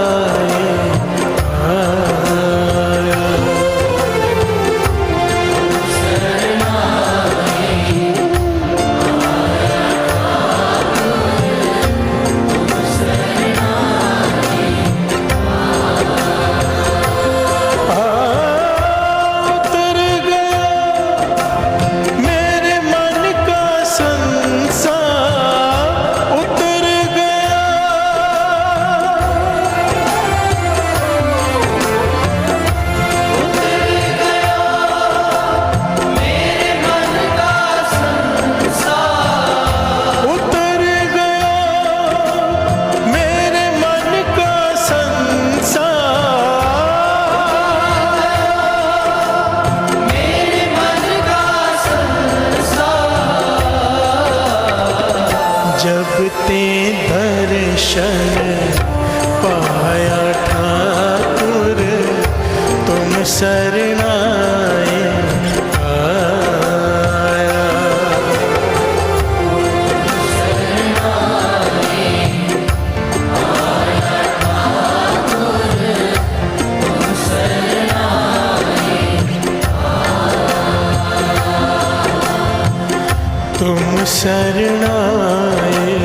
शरणाए,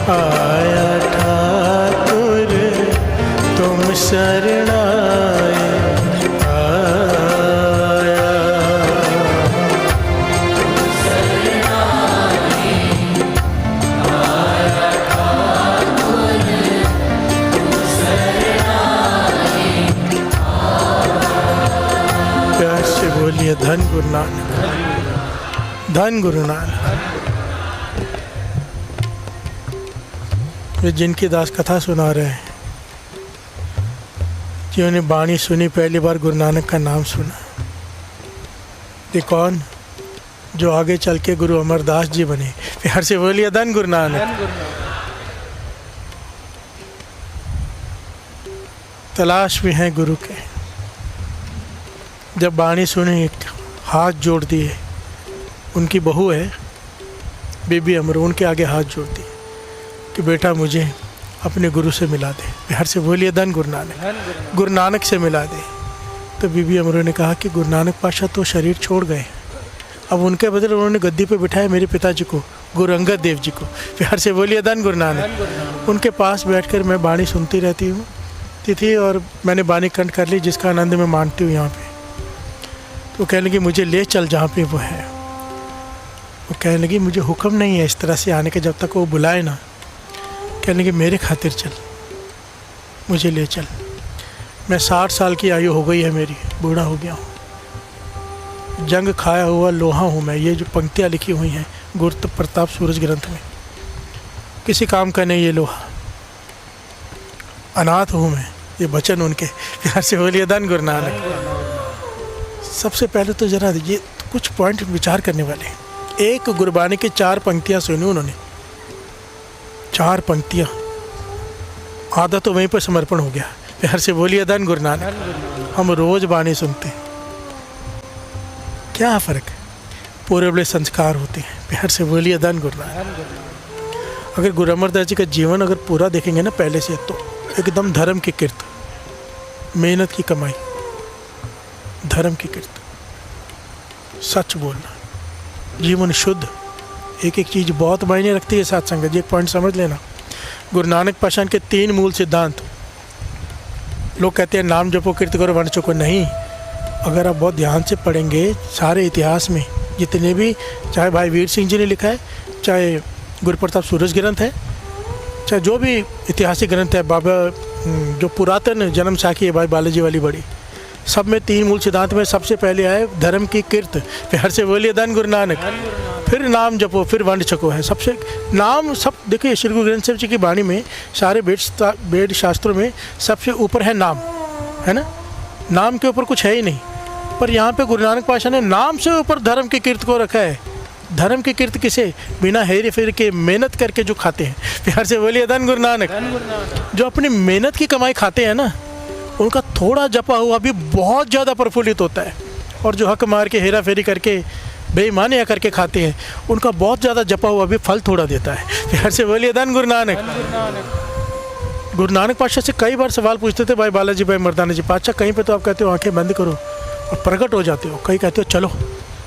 आया ठाकुर तुम शरणाए आया। प्यार से बोलिए धन गुरु नानक, धन गुरु नानक। वे जिनकी दास कथा सुना रहे हैं, जिन्होंने बाणी सुनी, पहली बार गुरु नानक का नाम सुना, ये कौन? जो आगे चल के गुरु अमरदास जी बने। प्यार से बोलिए धन गुरु नानक। तलाश में है गुरु के। जब बाणी सुनी, हाथ जोड़ दिए। उनकी बहू है बीबी अमरू, उनके आगे हाथ जोड़ दिए कि बेटा मुझे अपने गुरु से मिला दे। प्यार से बोलिए धन गुरु नानक। गुरु नानक से मिला दे। तो बीबी अमरू ने कहा कि गुरु नानक पातशाह तो शरीर छोड़ गए, अब उनके बदले उन्होंने गद्दी पे बिठाया मेरे पिताजी को, गुरु अंगद देव जी को। प्यार से बोलिए धन गुरु नानक। उनके पास बैठकर मैं बाणी सुनती रहती हूँ थी और मैंने बाणी कंठ कर ली, जिसका आनंद मैं मानती हूँ यहाँ पे। तो कहने लगी मुझे ले चल जहाँ पे वो है। वो कहने लगी मुझे हुक्म नहीं है इस तरह से आने के, जब तक वो बुलाए ना। कहने लगी मेरे खातिर चल, मुझे ले चल। मैं 60 साल की आयु हो गई है मेरी, बूढ़ा हो गया हूँ, जंग खाया हुआ लोहा हूँ मैं। ये जो पंक्तियाँ लिखी हुई हैं गुरु प्रताप सूरज ग्रंथ में, किसी काम का नहीं ये लोहा। अनाथ हूँ मैं, ये वचन उनके। प्यार से बोलिए धन गुरु नानक। सबसे पहले तो जरा ये कुछ पॉइंट विचार करने वाले हैं। एक गुरबानी की 4 पंक्तियाँ सुनी उन्होंने, 4 पंक्तियाँ, आधा तो वहीं पर समर्पण हो गया। प्यार से बोलिए धन गुरु नानक। हम रोज बाणी सुनते हैं, क्या फ़र्क है? पूरे बड़े संस्कार होते हैं। प्यार से बोलिए धन गुरु नानक। अगर गुरु अमरदास जी का जीवन अगर पूरा देखेंगे ना पहले से, तो एकदम धर्म की किर्त, मेहनत की कमाई, धर्म की किर्त, सच बोलना, जीवन शुद्ध। एक एक चीज़ बहुत मायने रखती है। साथ संगत जी एक पॉइंट समझ लेना, गुरु नानक पातशाह के 3 मूल सिद्धांत। लोग कहते हैं नाम जपो कीर्त करो वर्ण चुको, नहीं। अगर आप बहुत ध्यान से पढ़ेंगे सारे इतिहास में जितने भी, चाहे भाई वीर सिंह जी ने लिखा है, चाहे गुरु प्रताप सूरज ग्रंथ है, चाहे जो भी ऐतिहासिक ग्रंथ है, बाबा जो पुरातन जन्म साखी है भाई बालाजी वाली बड़ी, सब में 3 मूल सिद्धांत में सबसे पहले आए धर्म की कीर्त। प्यार से बोलिए धन गुरु नानक। फिर नाम जपो, फिर वंड छको है। सबसे नाम सब देखिए, श्री गुरु ग्रंथ साहिब जी की वाणी में, सारे वेद शास्त्रों में सबसे ऊपर है नाम, है ना। नाम के ऊपर कुछ है ही नहीं, पर यहाँ पे गुरु नानक पातशाह ने नाम से ऊपर धर्म की कीर्त को रखा है। धर्म की कीर्त किसे? बिना हेरे फेर के मेहनत करके जो खाते हैं। प्यार से बोलिए धन गुरु नानक। जो अपनी मेहनत की कमाई खाते हैं ना, उनका थोड़ा जपा हुआ भी बहुत ज़्यादा प्रफुल्लित होता है। और जो हक मार के हेरा फेरी करके बेईमानियाँ करके खाते हैं, उनका बहुत ज़्यादा जपा हुआ भी फल थोड़ा देता है। प्यार से बोलिए धन गुरु नानक। गुरु नानक पातशाह से कई बार सवाल पूछते थे भाई बालाजी भाई मर्दाना जी, पातशाह कहीं पे तो आप कहते हो आंखें बंद करो और प्रकट हो जाते हो, कहीं कहते हो चलो,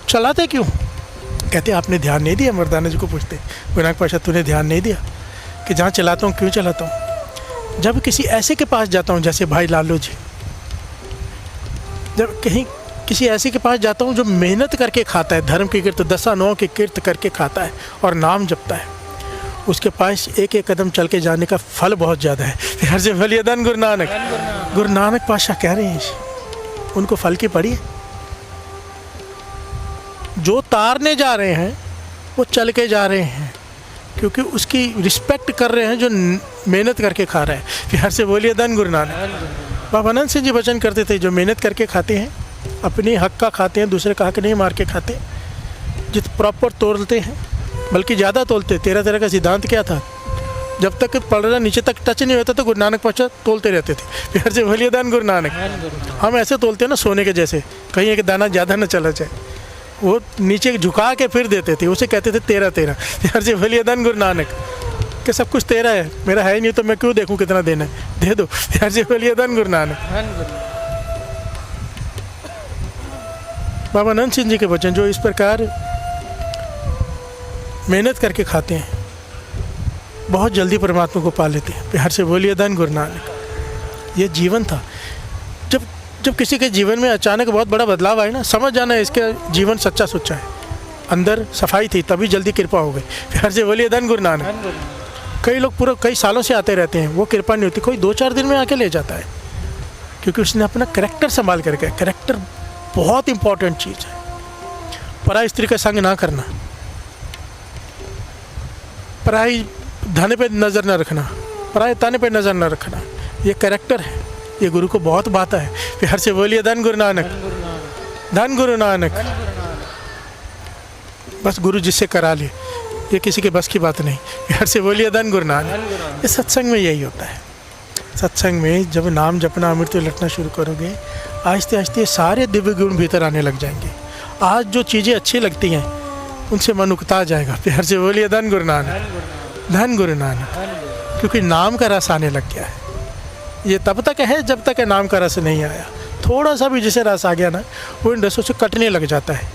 चलाते क्यों? कहते आपने ध्यान नहीं दिया। मर्दाना जी को पूछते गुरु नानक पातशाह तूने ध्यान नहीं दिया कि जहाँ चलाता हूँ क्यों चलाता हूँ? जब किसी ऐसे के पास जाता हूँ जैसे भाई लालू जी, जब कहीं किसी ऐसे के पास जाता हूँ जो मेहनत करके खाता है, धर्म की कीर्त 10-9 की कीर्त करके खाता है और नाम जपता है, उसके पास एक एक कदम चल के जाने का फल बहुत ज़्यादा है। प्यार से बोलिए धन गुरु नानक। गुरु नानक पातशाह कह रहे हैं उनको फल की पड़ी है। जो तारने जा रहे हैं वो चल के जा रहे हैं, क्योंकि उसकी रिस्पेक्ट कर रहे हैं जो मेहनत करके खा रहा है। प्यार से बोलिए धन गुरु नानक। बाबा आनंद सिंह जी वचन करते थे जो मेहनत करके खाते हैं, अपने हक का खाते हैं, दूसरे का हक नहीं मार के खाते, जित प्रॉपर तोलते हैं, बल्कि ज़्यादा तोलते। 13 का सिद्धांत क्या था? जब तक पलड़ा नीचे तक टच नहीं होता तो गुरु नानक पातशाह तोलते रहते थे। प्यार से बोलिए धन गुरु नानक। हम ऐसे तोलते हैं ना सोने के जैसे, कहीं एक दाना ज़्यादा न चला जाए, वो नीचे झुका के फिर देते थे, उसे कहते थे 13। प्यार से बोलिए धन गुरु नानक। कि सब कुछ तेरा है, मेरा है ही नहीं तो मैं क्यों देखूं कितना देना है, दे दो। प्यार से बोलिए धन गुरु नानक। बाबा आनंद सिंह जी के वचन जो इस प्रकार मेहनत करके खाते हैं, बहुत जल्दी परमात्मा को पा लेते हैं। प्यार से बोलिए धन गुरु नानक। ये जीवन था। जब जब किसी के जीवन में अचानक बहुत बड़ा बदलाव आए ना, समझ जाना इसका जीवन सच्चा सुच्चा है, अंदर सफाई थी, तभी जल्दी कृपा हो गई। प्यार से बोलिए धन गुरु नानक। कई लोग पूरा कई सालों से आते रहते हैं, वो कृपा नहीं होती, कोई 2-4 दिन में आके ले जाता है, क्योंकि उसने अपना करैक्टर संभाल करके। करैक्टर बहुत इंपॉर्टेंट चीज़ है। पराई स्त्री का संग ना करना, पराई धन पे नज़र न रखना, पराए ताने पे नज़र न रखना, ये करैक्टर है। ये गुरु को बहुत भाता है। प्यार से बोलिए धन गुरु नानक, धन गुरु नानक। बस गुरु जिससे करा ले, ये किसी के बस की बात नहीं। प्यार से बोलिए धन गुरु नानक। ये सत्संग में यही होता है। सत्संग में जब नाम जपना अमृत लटना शुरू करोगे, आहिस्ते आहिस्ते सारे दिव्य गुण भीतर आने लग जाएंगे। आज जो चीज़ें अच्छी लगती हैं उनसे मन उकता जाएगा। प्यार से बोलिए धन गुरु नानक, धन गुरु नानक। क्योंकि नाम का रस आने लग गया है। ये तब तक है जब तक नाम का रस नहीं आया। थोड़ा सा भी जैसे रस आ गया ना, वो इन रसों से कटने लग जाता है।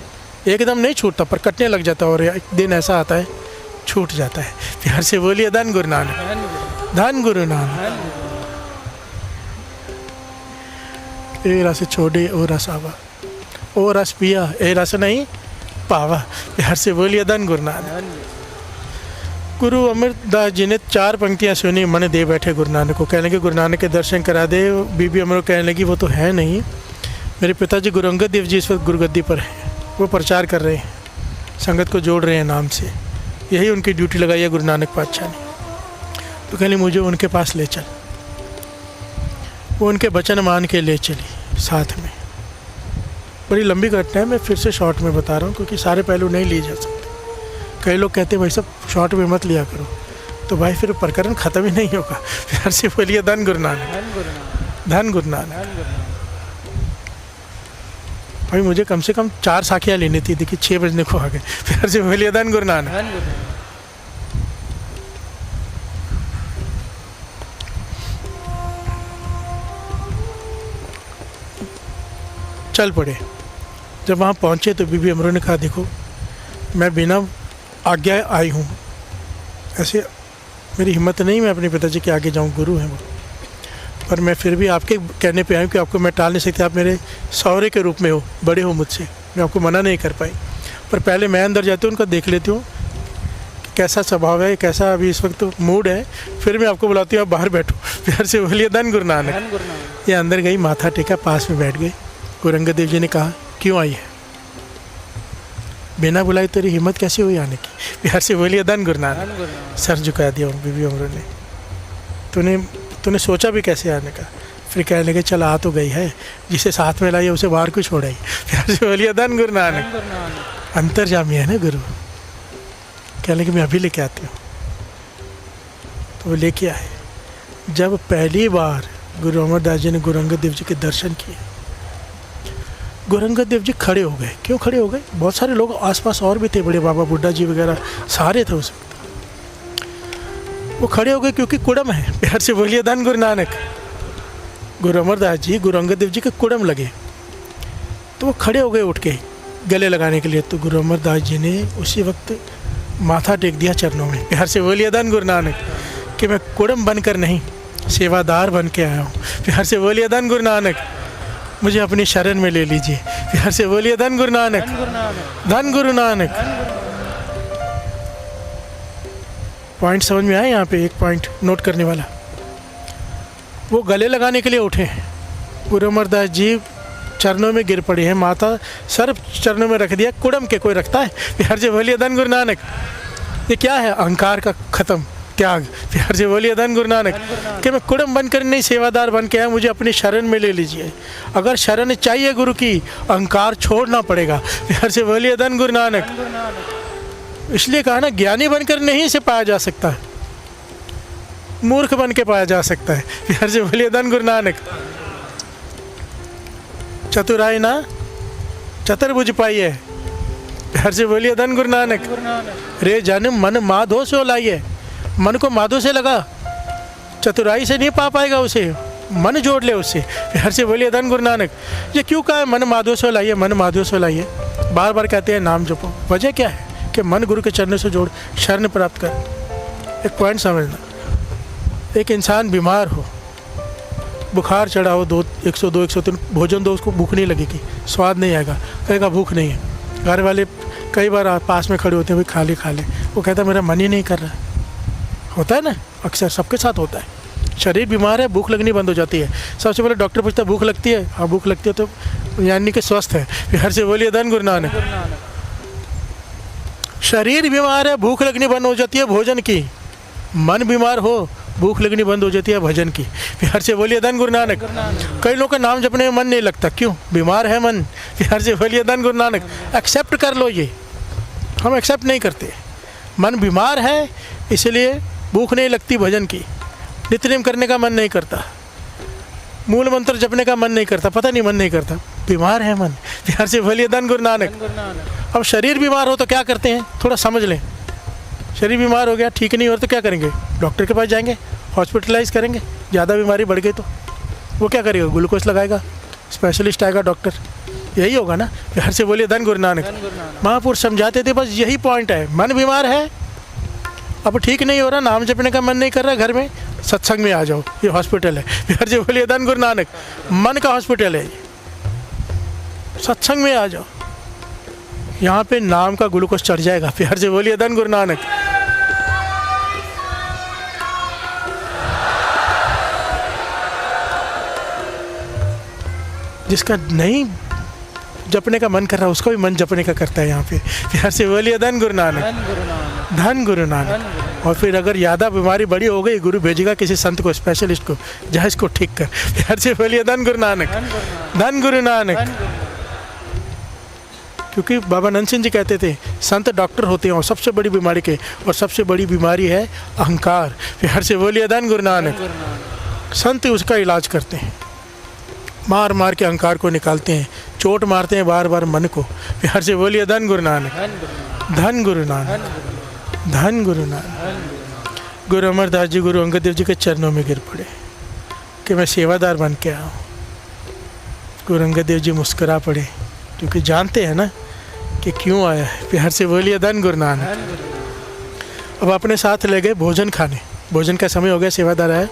एकदम नहीं छूटता, पर कटने लग जाता है, और एक दिन ऐसा आता है छूट जाता है। प्यार से बोलिए धन गुरु नानक, धन गुरु नानक। ए रस छोड़े ओ रस आवा, ओ रस पिया ए रस नहीं पावा। प्यार से बोलिए धन गुरु नानक। गुरु अमरदास जी ने 4 पंक्तियाँ सुनी, मन दे बैठे गुरु नानक को। कहने लगे गुरु नानक के दर्शन करा दे। बीबी अमरो कहने लगी वो तो है नहीं, मेरे पिताजी गुरु अंगद देव जी इस वक्त गुरुगद्दी पर हैं, वो प्रचार कर रहे हैं, संगत को जोड़ रहे हैं नाम से, यही उनकी ड्यूटी लगाई है गुरु नानक पातशाह ने। तो कहने मुझे उनके पास ले चल। वो उनके वचन मान के ले चली साथ में। बड़ी लंबी घटना है, मैं फिर से शॉर्ट में बता रहा हूँ, क्योंकि सारे पहलू नहीं लिए जा सकते। कई लोग कहते हैं भाई सब शॉर्ट में मत लिया करो, तो भाई फिर प्रकरण ख़त्म ही नहीं होगा। प्यार से बोलिए धन गुरु नानक, धन गुरु नानक। भाई मुझे कम से कम 4 साखियाँ लेनी थी, देखिए 6 बजने को आ गए। प्यार से बोलिए धन गुरु नानक। चल पड़े। जब वहाँ पहुँचे तो बीबी अमरो ने कहा देखो मैं बिना आज्ञा आई हूँ, ऐसे मेरी हिम्मत नहीं मैं अपने पिताजी के आगे जाऊँ, गुरु हैं वो, पर मैं फिर भी आपके कहने पे आई कि आपको मैं टाल नहीं सकती, आप मेरे सौरे के रूप में हो, बड़े हो मुझसे, मैं आपको मना नहीं कर पाई। पर पहले मैं अंदर जाती हूँ, उनका देख लेती हूँ कैसा स्वभाव है, कैसा अभी इस वक्त मूड है, फिर मैं आपको बुलाती हूँ आप बाहर बैठो। प्यार से बोलिए धन गुरु नानक। ये अंदर गई, माथा टेका, पास में बैठ गई। गुरु अंगद देव जी ने कहा क्यों आई है, बिना बुलाए तेरी हिम्मत कैसे हुई आने की। प्यार से बोलिए धन गुरु नानक। सर झुका दिया बीबी अमरो ने। तूने सोचा भी कैसे आने का। फिर कहने लगे चल आ तो गई है, जिसे साथ में लाई है उसे बाहर क्यों छोड़ाई। प्यार से बोलिए धन गुरु नानक। अंतर्जामी है ना गुरु। कहने लगे मैं अभी लेके आती हूँ। तो वो लेके आए। जब पहली बार गुरु अमरदास जी ने गुरु अंगद देव जी के दर्शन किए, गुरु अंगद देव जी खड़े हो गए। क्यों खड़े हो गए, बहुत सारे लोग आसपास और भी थे, बड़े बाबा बुड्ढा जी वगैरह सारे थे उस वक्त। वो खड़े हो गए क्योंकि कुड़म है। प्यार से बोलिए धन गुरु नानक। गुरु अमरदास जी गुरु अंगद देव जी के कुड़म लगे, तो वो खड़े हो गए उठ के गले लगाने के लिए। तो गुरु अमरदास जी ने उसी वक्त माथा टेक दिया चरणों में। प्यार से बोलिए धन गुरु नानक कि मैं कुड़म बनकर नहीं सेवादार बन के आया हूँ। प्यार से बोलिए धन गुरु नानक। मुझे अपनी शरण में ले लीजिए। प्यार से बोलिए धन गुरु नानक, धन गुरु नानक। पॉइंट समझ में आया, यहाँ पे एक पॉइंट नोट करने वाला। वो गले लगाने के लिए उठे, गुरु अमरदास जी चरणों में गिर पड़े हैं, माथा सर चरणों में रख दिया। कुड़म के कोई रखता है। प्यार से बोलिए धन गुरु नानक। ये क्या है, अहंकार का खत्म, त्याग। प्यार से बोलिए धन गुरु नानक कि मैं कुड़म बनकर नहीं सेवादार बन के आया, मुझे अपनी शरण में ले लीजिए। अगर शरण चाहिए गुरु की, अहंकार छोड़ना पड़ेगा। प्यार से बोलिए धन गुरु नानक। इसलिए कहा ना, ज्ञानी बनकर नहीं से पाया जा सकता, मूर्ख बन के पाया जा सकता है। प्यार से बोलिए धन गुरु नानक। चतुराई ना चतुर्भुज पाइए। प्यार से बोलिए धन गुरु नानक। रे जन मन माधो से लाइए, मन को माधो से लगा, चतुराई से नहीं पा पाएगा उसे, मन जोड़ ले उससे। प्यार से बोलिए धन गुरु नानक। ये क्यों कहा है मन माधो से लाइए, मन माधो से लाइए, बार बार कहते हैं नाम जपो, वजह क्या है। कि मन गुरु के चरणों से जोड़, शरण प्राप्त कर। एक पॉइंट समझना, एक इंसान बीमार हो, बुखार चढ़ा हो 102 103, भोजन दो उसको, भूख नहीं लगेगी, स्वाद नहीं आएगा, कहेगा भूख नहीं है। घर वाले कई बार पास में खड़े होते हैं, भाई खा ले, वो कहता है मेरा मन ही नहीं कर रहा। होता है ना, अक्सर सबके साथ होता है। शरीर बीमार है, भूख लगनी बंद हो जाती है। सबसे पहले डॉक्टर पूछता है भूख लगती है? हाँ भूख लगती है, तो यानी कि स्वस्थ है। फिर से बोलिए धन गुरु नानक। शरीर बीमार है, भूख लगनी बंद हो जाती है भोजन की। मन बीमार हो, भूख लगनी बंद हो जाती है भजन की। फिर से बोलिए धन गुरु नानक। कई लोगों का नाम जपने में मन नहीं लगता, क्यों? बीमार है मन। फिर से बोलिए धन गुरु नानक। एक्सेप्ट कर लो, ये हम एक्सेप्ट नहीं करते। मन बीमार है, इसलिए भूख नहीं लगती भजन की, नित्यनेम करने का मन नहीं करता, मूल मंत्र जपने का मन नहीं करता, पता नहीं मन नहीं करता, बीमार है मन। फिर से बोलिए धन गुरु नानक। अब शरीर बीमार हो तो क्या करते हैं, थोड़ा समझ लें। शरीर बीमार हो गया, ठीक नहीं हो तो क्या करेंगे? डॉक्टर के पास जाएंगे, हॉस्पिटलाइज करेंगे। ज़्यादा बीमारी बढ़ गई तो वो क्या करेगा? ग्लूकोज लगाएगा, स्पेशलिस्ट आएगा डॉक्टर, यही होगा ना। फिर से बोलिए धन गुरु नानक। महापुरुष समझाते थे, बस यही पॉइंट है। मन बीमार है, अब ठीक नहीं हो रहा, नाम जपने का मन नहीं कर रहा, घर में सत्संग में आ जाओ, ये हॉस्पिटल है। फिर से बोलिए धन गुरु नानक। मन का हॉस्पिटल है, सत्संग में आ जाओ, यहाँ पे नाम का ग्लूकोज चढ़ जाएगा। फिर से बोलिए धन गुरु नानक। जिसका नहीं जपने का मन कर रहा, उसको भी मन जपने का करता है यहाँ पे। फिर से बोलिए धन गुरु नानक। धन गुरु नानक। और फिर अगर ज़्यादा बीमारी बड़ी हो गई, गुरु भेजेगा किसी संत को, स्पेशलिस्ट को, जहाँ इसको ठीक कर। फिर से बोलिए धन गुरु नानक। धन गुरु नानक। क्योंकि बाबा नंद सिंह जी कहते थे, संत डॉक्टर होते हैं और सबसे बड़ी बीमारी के, और सबसे बड़ी बीमारी है अहंकार। फिर से बोलिए धन गुरु नानक। संत उसका इलाज करते हैं, मार मार के अहंकार को निकालते हैं, चोट मारते हैं बार बार मन को। फिर से बोलिए धन गुरु नानक। धन गुरु नानक। धन गुरु नानक। गुरु अमरदास जी, गुरु अंगद देव जी के चरणों में गिर पड़े कि मैं सेवादार बन के आऊँ। गुरु अंगद देव जी मुस्कुरा पड़े, क्योंकि जानते हैं ना कि क्यों आया है। फिर से बोलिए धन गुरु नानक। अब अपने साथ ले गए भोजन खाने, भोजन का समय हो गया, सेवादार आया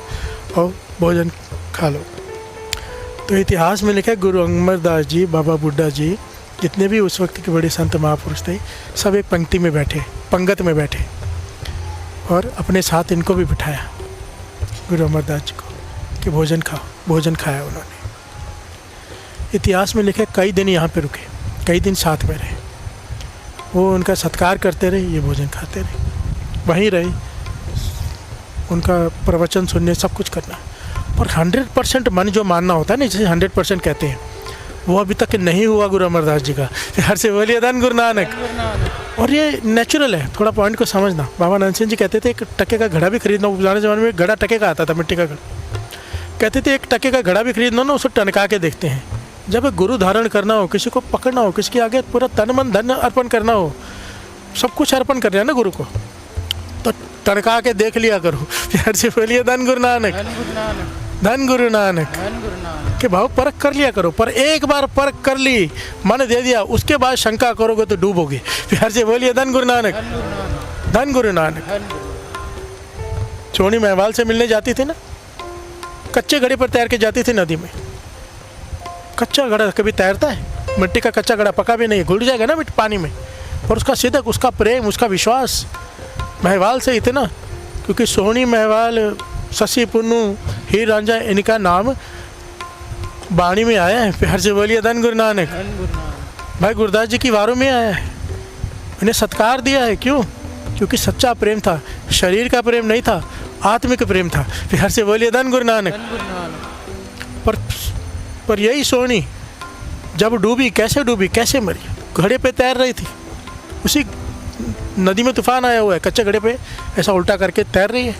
और भोजन खा लो। तो इतिहास में लिखा है, गुरु अमरदास जी, बाबा बुड्ढा जी, जितने भी उस वक्त के बड़े संत महापुरुष थे, सब एक पंक्ति में बैठे, पंगत में बैठे, और अपने साथ इनको भी बिठाया, गुरु अमरदास जी को, कि भोजन खाओ। भोजन खाया उन्होंने। इतिहास में लिखा है, कई दिन यहाँ पे रुके, कई दिन साथ में रहे, वो उनका सत्कार करते रहे, ये भोजन खाते रहे, वहीं रहे, उनका प्रवचन सुनने, सब कुछ करना। पर 100% मन जो मानना होता है ना, जिसे 100% कहते हैं, वो अभी तक नहीं हुआ गुरु अमरदास जी का। फिर से बोलिए धन गुरु नानक। और ये नेचुरल है, थोड़ा पॉइंट को समझना। बाबा नंद सिंह जी कहते थे, एक टके का घड़ा भी खरीदना, पुराने ज़माने में घड़ा टके का आता था, मिट्टी का घड़ा। कहते थे एक टके का घड़ा भी खरीदना ना, उसको टनका के देखते हैं। जब गुरु धारण करना हो, किसी को पकड़ना हो, किसके आगे पूरा तन मन धन अर्पण करना हो, सब कुछ अर्पण कर रहे हैं ना गुरु को, तो टनका के देख लिया करो। फिर से बोलिए धन गुरु नानक। धन गुरु नानक। के भाव परख कर लिया करो, पर एक बार परख कर ली, मन दे दिया, उसके बाद शंका करोगे तो डूबोगे। फिर से बोलिए धन गुरु नानक। धन गुरु नानक। सोनी महवाल से मिलने जाती थी ना, कच्चे घड़े पर तैर के जाती थी नदी में। कच्चा घड़ा कभी तैरता है? मिट्टी का कच्चा घड़ा पका भी नहीं, घुल जाएगा ना मिट्टी पानी में। और उसका सिदक, उसका प्रेम, उसका विश्वास महवाल से इतना, क्योंकि सोनी महवाल, शशि पुन्नू, हीर रांझा, इनका नाम बाणी में आया है। फिर से बोलिए धन गुरु नानक। भाई गुरदास जी की वारों में आया है, इन्हें सत्कार दिया है। क्यों? क्योंकि सच्चा प्रेम था, शरीर का प्रेम नहीं था, आत्मिक प्रेम था। फिर से बोलिए धन गुरु नानक। पर यही सोनी जब डूबी, कैसे डूबी, कैसे मरी? घड़े पे तैर रही थी, उसी नदी में तूफान आया हुआ है, कच्चे घड़े पे ऐसा उल्टा करके तैर रही है,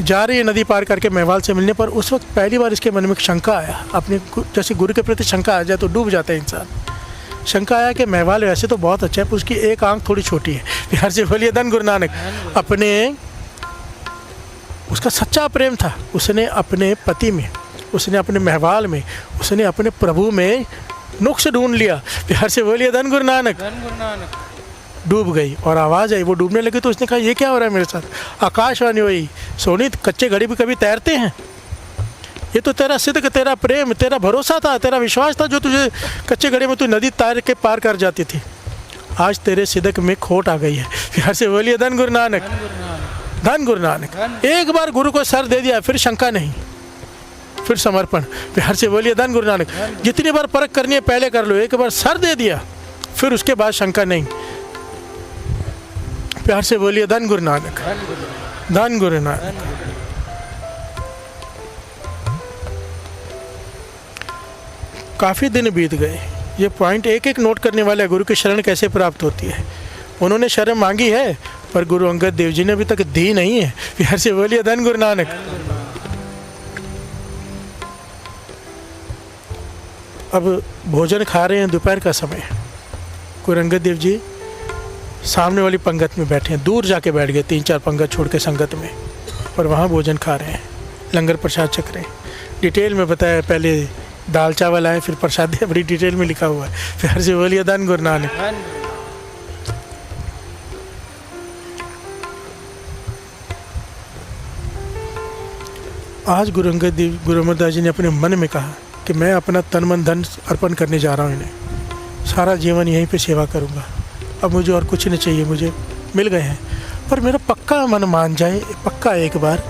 जा रही है नदी पार करके महवाल से मिलने पर। उस वक्त पहली बार इसके मन में शंका आया, अपने जैसे गुरु के प्रति शंका आ जाए तो डूब जाता है इंसान। शंका आया कि महवाल वैसे तो बहुत अच्छा है, पर उसकी एक आंख थोड़ी छोटी है। फिर से बोलिए धन गुरु नानक। अपने, उसका सच्चा प्रेम था, उसने अपने पति में, उसने अपने महवाल में, उसने अपने प्रभु में नुक्स ढूंढ लिया। फिर से बोलिए धन गुरु नानक। डूब गई और आवाज़ आई, वो डूबने लगी तो उसने कहा ये क्या हो रहा है मेरे साथ? आकाशवाणी हुई, सोनी कच्चे घड़े भी कभी तैरते हैं? ये तो तेरा सिद्ध, तेरा प्रेम, तेरा भरोसा था, तेरा विश्वास था जो तुझे कच्चे घड़े में तू नदी तैर के पार कर जाती थी। आज तेरे सिदक में खोट आ गई है। प्यार से बोलिए धन गुरु नानक, धन गुरु नानक। एक बार गुरु को सर दे दिया फिर शंका नहीं, फिर समर्पण। प्यार से बोलिए धन गुरु नानक। जितनी बार परख करनी है पहले कर लो, एक बार सर दे दिया फिर उसके बाद शंका नहीं। प्यार से बोलिए धन गुरु नानक, धन गुरु नानक। काफ़ी दिन बीत गए, ये पॉइंट एक एक नोट करने वाले, गुरु की शरण कैसे प्राप्त होती है। उन्होंने शरण मांगी है पर गुरु अंगद देव जी ने अभी तक दी नहीं है। प्यार से बोलिए धन गुरु नानक। अब भोजन खा रहे हैं, दोपहर का समय। गुरु अंगद देव जी सामने वाली पंगत में बैठे हैं, दूर जाके बैठ गए 3-4 पंगत छोड़ के संगत में, और वहाँ भोजन खा रहे हैं, लंगर प्रसाद चख रहे हैं। डिटेल में बताया, पहले दाल चावल आए फिर प्रसाद, बड़ी डिटेल में लिखा हुआ है। प्यार से बोलिए धन गुरु नानक। आज गुरु अंगद देव, गुरु अमरदास जी ने अपने मन में कहा कि मैं अपना तन मन धन अर्पण करने जा रहा हूँ, इन्हें सारा जीवन यहीं पे सेवा करूँगा। अब मुझे और कुछ नहीं चाहिए, मुझे मिल गए हैं। पर मेरा पक्का मन मान जाए, पक्का एक बार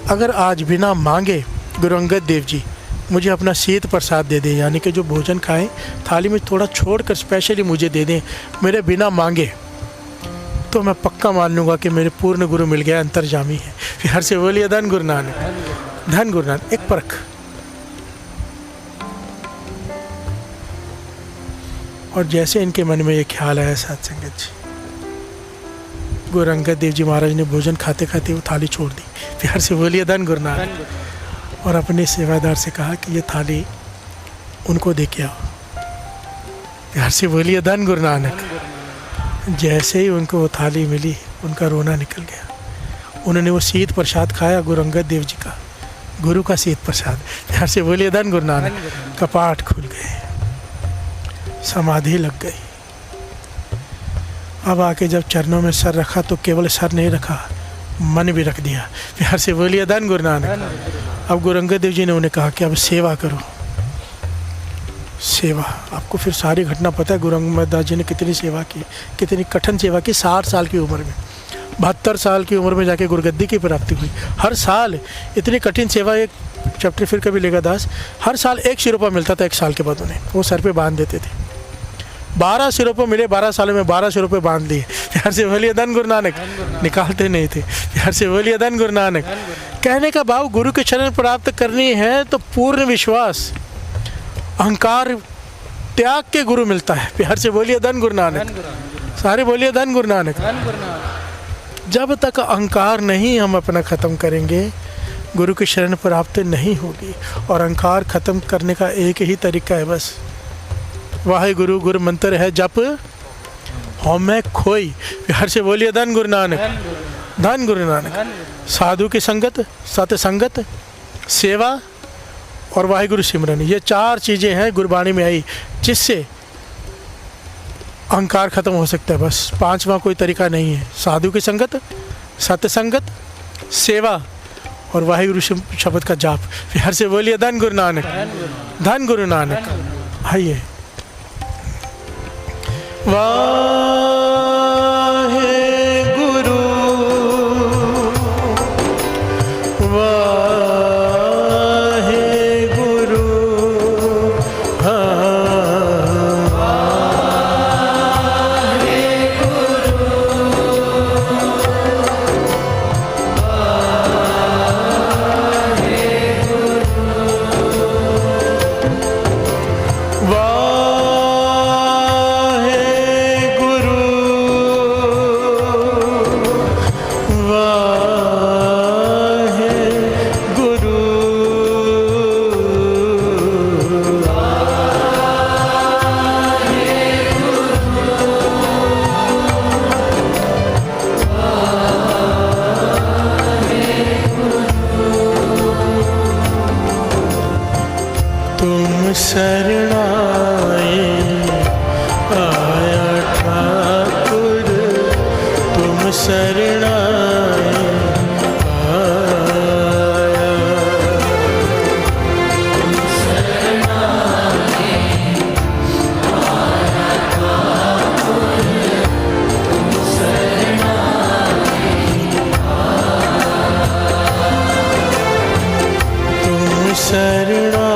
अगर आज बिना मांगे गुरु अंगद देव जी मुझे अपना शीत प्रसाद दे दें, यानी कि जो भोजन खाएं थाली में थोड़ा छोड़कर स्पेशली मुझे दे दें मेरे बिना मांगे, तो मैं पक्का मान लूँगा कि मेरे पूर्ण गुरु मिल गया, अंतर्जामी है। प्यार से बोलिए धन गुरु नानक, धन गुरु नानक। एक परख। और जैसे इनके मन में ये ख्याल आया साथ संगत जी, गुरु अंगद देव जी महाराज ने भोजन खाते खाते वो थाली छोड़ दी। प्यार से बोलिए धन गुरु नानक। और अपने सेवादार से कहा कि ये थाली उनको दे के आओ। प्यार से बोलिए धन गुरु नानक। जैसे ही उनको वो थाली मिली उनका रोना निकल गया। उन्होंने वो शीत प्रसाद खाया, गुरु अंगद देव जी का, गुरु का शीत प्रसाद। प्यार से बोलिए धन गुरु नानक। कपाट खुल गए, समाधि लग गई। अब आके जब चरणों में सर रखा तो केवल सर नहीं रखा, मन भी रख दिया। प्यार से बोलिए धन गुरु नानक। अब गुरु अंगद देव जी ने उन्हें कहा कि अब सेवा करो, सेवा। आपको फिर सारी घटना पता है, गुरु अमरदास जी ने कितनी सेवा की, कितनी कठिन सेवा की। 60 साल की उम्र में, 72 साल की उम्र में जाके गुरुगद्दी की प्राप्ति हुई। हर साल इतनी कठिन सेवा, एक चैप्टर फिर कभी लेगा दास, हर साल 1 सिरोपा मिलता था 1 साल के बाद उन्हें, वो सर पे बांध देते थे। 12 सिरोपे मिले 12 सालों में, 12 सिरोपे बांध लिए। प्यार से बोलिए धन गुरु नानक। निकालते नहीं थे। प्यार से बोलिए धन गुरु नानक। कहने का भाव, गुरु के शरण प्राप्त करनी है तो पूर्ण विश्वास, अहंकार त्याग के गुरु मिलता है। प्यार से बोलिए धन गुरु नानक। सारे बोलिए धन गुरु नानक। जब तक अहंकार नहीं हम अपना ख़त्म करेंगे, गुरु की शरण प्राप्त नहीं होगी। और अहंकार ख़त्म करने का एक ही तरीका है बस, वाहे गुरु गुरु मंत्र है जप हौं में खोई। प्यार से बोलिए धन गुरु नानक, धन गुरु नानक। साधु की संगत, सत्संगत, सेवा और वाहिगुरु सिमरन, ये 4 चीज़ें हैं गुरबाणी में आई जिससे अहंकार खत्म हो सकता है। बस 5वां कोई तरीका नहीं है। साधु की संगत, सत्संगत, सेवा और वाहिगुरु शब्द का जाप। प्यार से बोलिए धन गुरु नानक, धन गुरु नानक। आइए। वाहे गुरु, वाहे गुरु, वाहे गुरु, वाहे गुरु, शरणाए आया ठाकुर शरणाए आया। तुम शरणाए